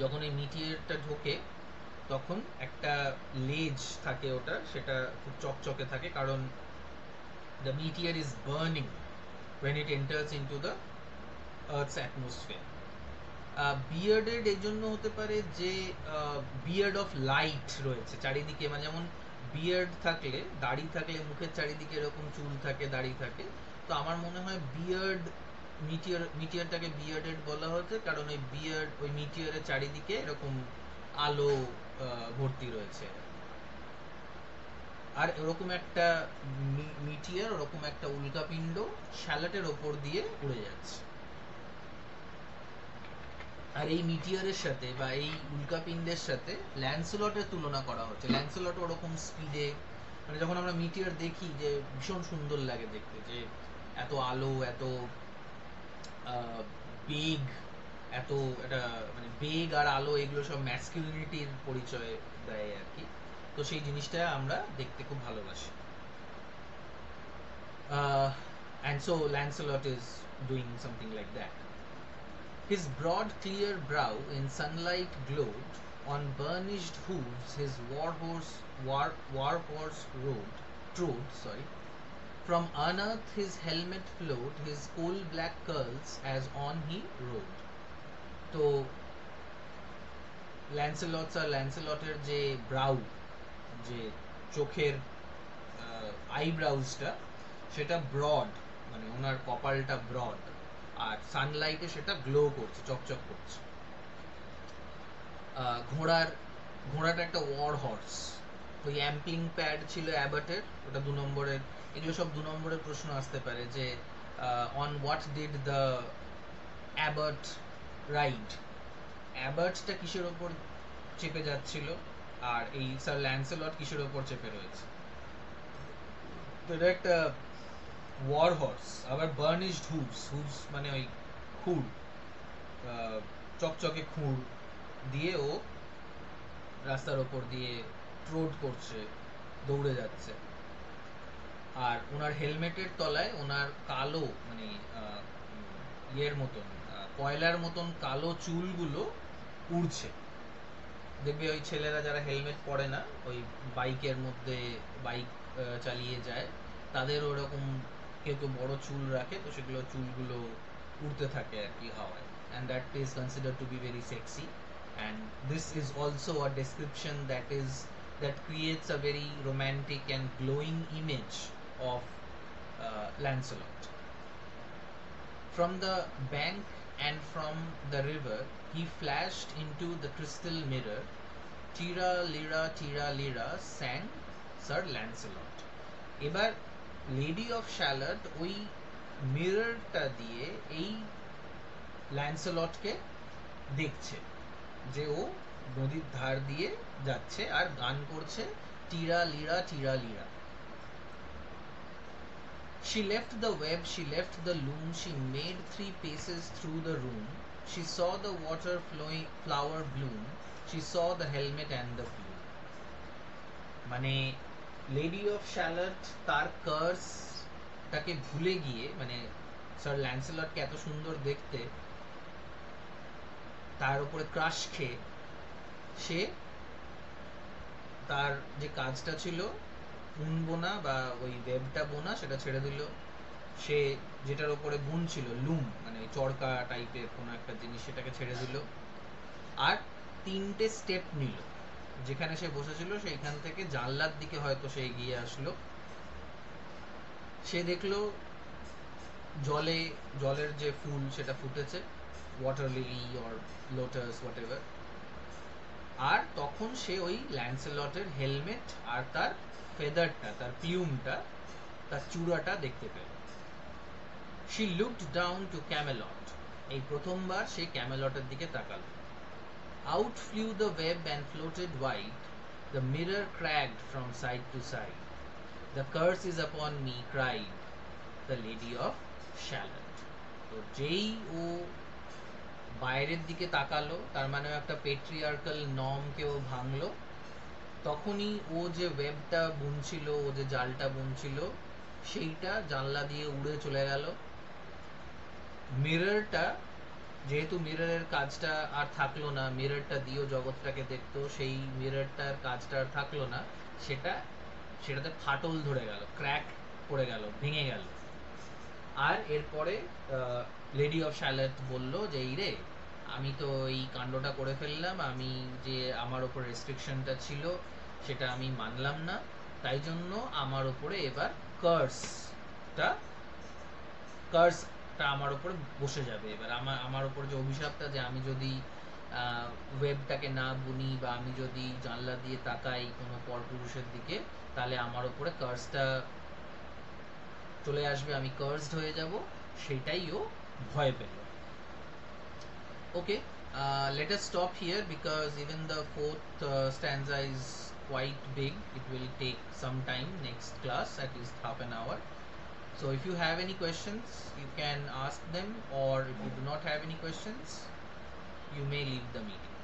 যখন এই মিটিয়ারটা ঢোকে তখন একটা লেজ থাকে ওটার, সেটা খুব চকচকে থাকে, কারণ the meteor is burning when it enters into the earth's atmosphere. Bearded এই জন্য হতে পারে যে বিয়ার্ড অফ লাইট রয়েছে চারিদিকে, মানে যেমন বিয়ার্ড থাকলে, দাড়ি থাকলে মুখের চারিদিকে এরকম চুল থাকে, দাড়ি থাকে। তো আমার মনে হয় বিয়ার্ড, মিটিয়ারটাকে বিয়ার্ডেড বলা হচ্ছে কারণ ওই বিয়ার্ড, ওই মিটিয়ারের চারিদিকে এরকম আলো ভর্তি রয়েছে। আর এরকম একটা মিটিয়ার, ওরকম একটা উল্কাপিণ্ড শ্যালটের ওপর দিয়ে উড়ে যাচ্ছে। আর এই মিটিয়ারের সাথে বা এই উল্কাপিণ্ডের সাথে ল্যান্সেলটের তুলনা করা হচ্ছে। ল্যান্সেলট ওরকম স্পিডে, মানে যখন আমরা মিটিয়ার দেখি যে ভীষণ সুন্দর লাগে দেখতে, যে এত আলো, এত বেগ, এত এটা, মানে বেগ আর আলো এগুলো সব ম্যাসকুলিনিটির পরিচয় দেয় আর কি। তো সেই জিনিসটা আমরা দেখতে খুব ভালোবাসি। And so Lancelot is doing something like that. His broad clear brow in sunlight glowed, on burnished hooves his war horse trode. From unearth his helmet flowed, his coal black curls as on he rode. তো ল্যান্সেলটের যে ব্রাউ, যে চোখের আইব্রাউজটা, সেটা ব্রড, মানে ওনার কপালটা ব্রড, আর সানলাইটে সেটা গ্লো করছে, চকচক করছে। ঘোড়াটা একটা ওয়ার হর্স। ওই অ্যাম্পলিং প্যাড ছিল অ্যাবাটের, ওটা 2 নম্বরের। এগুলো সব 2 নম্বরের প্রশ্ন আসতে পারে, যে on what did the abbot ride, অ্যাবার্টটা কিসের ওপর চেপে যাচ্ছিল, আর এই স্যার ল্যান্সেলট কিসের ওপর চেপে রয়েছে। তো এটা একটা ওয়ার হর্স। আবার বার্নিশড হুভস, হুভস মানে ওই খুর, চকচকে খুর দিয়ে ও রাস্তার ওপর দিয়ে ট্রোড করছে, দৌড়ে যাচ্ছে। আর ওনার হেলমেটের তলায় ওনার কালো, মানে ইয়ের মতন, কয়লার মতন কালো চুলগুলো উড়ছে। দেখবে ওই ছেলেরা যারা হেলমেট পরে না, ওই বাইকের মধ্যে বাইক চালিয়ে যায়, তাদের ওরকম কেউ কেউ বড় চুল রাখে, তো সেগুলো চুলগুলো উড়তে থাকে আর কি হাওয়ায়। and that is considered to be very sexy, and this is also a description that creates a very romantic and glowing image of Lancelot. From the bank and from the river he flashed into the crystal mirror, tira lira sang Sir Lancelot. এবার লেডি অফ শ্যালট ওই মিররটা দিয়ে এই ল্যান্সেলটকে দেখছে যে ও নদীর ধার দিয়ে যাচ্ছে আর গান করছে টিরা Lira. She left the web, she left the loom, she made 3 paces through the room. She saw the water flowing, flower bloom, she saw the helmet and the plume. মানে লেডি অফ শ্যালট তার কার্সটাকে ভুলে গিয়ে, মানে স্যার ল্যান্সেলটকে এত সুন্দর দেখতে, তার উপরে ক্রাশ খেয়ে সে তার যে কাজটা ছিল উন বোনা বা ওই ওয়েবটা বোনা সেটা ছেড়ে দিল। সে যেটার উপরে বুন ছিল লুম, মানে চরকা টাইপের কোনো একটা জিনিস, সেটাকে ছেড়ে দিল আর 3টে স্টেপ নিল। যেখানে সে বসেছিল সেইখান থেকে জানলার দিকে হয়তো সে এগিয়ে আসলো। সে দেখলো জলের যে ফুল সেটা ফুটেছে, water lily or lotus whatever. আর তখন সে ওই ল্যান্সেলটের হেলমেট আর তার ফেদারটা, তার প্লিউমটা, তার চূড়াটা দেখতে পেল। She looked down to Camelot. এই প্রথমবার সে ক্যামেলটের দিকে তাকালো। Out flew the web and floated wide. The mirror cracked from side to side. The curse is upon me, cried the lady of Shalott. তো যেই ও বাইরের দিকে তাকালো, তার মানে একটা পেট্রিয়ার্কাল নর্মকেও ভাঙলো, তখনই ও যে ওয়েবটা বুনছিল, ও যে জালটা বুনছিল, সেইটা জানলা দিয়ে উড়ে চলে গেল। মিররটা, যেহেতু মিররের কাজটা আর থাকলো না, মিররটা দিয়েও জগৎটাকে দেখতো, সেই মিররটার কাজটা আর থাকলো না, সেটাতে ফাটল ধরে গেল, ক্র্যাক পড়ে গেল, ভেঙে গেল। আর এরপরে লেডি অফ শ্যালট বলল যে এই রে, আমি তো এই কাণ্ডটা করে ফেললাম, আমি যে আমার ওপর রেস্ট্রিকশনটা ছিল সেটা আমি মানলাম না, তাই জন্য আমার ওপরে এবার কার্সটা আমার উপরে বসে যাবে। এবার আমার উপর যে অভিশাপটা, যে আমি যদি ওয়েবটাকে না বুনি বা আমি যদি জানলা দিয়ে তাকাই কোনো পরপুরুষের দিকে, তাহলে আমার উপরে কার্সটা চলে আসবে, আমি কার্সড হয়ে যাব, সেটাই ও ভয় পেল। ওকে, let us stop here because even the fourth stanza is quite big. It will take some time, next class at least half an hour. So if you have any questions, you can ask them, or if you do not have any questions, you may leave the meeting.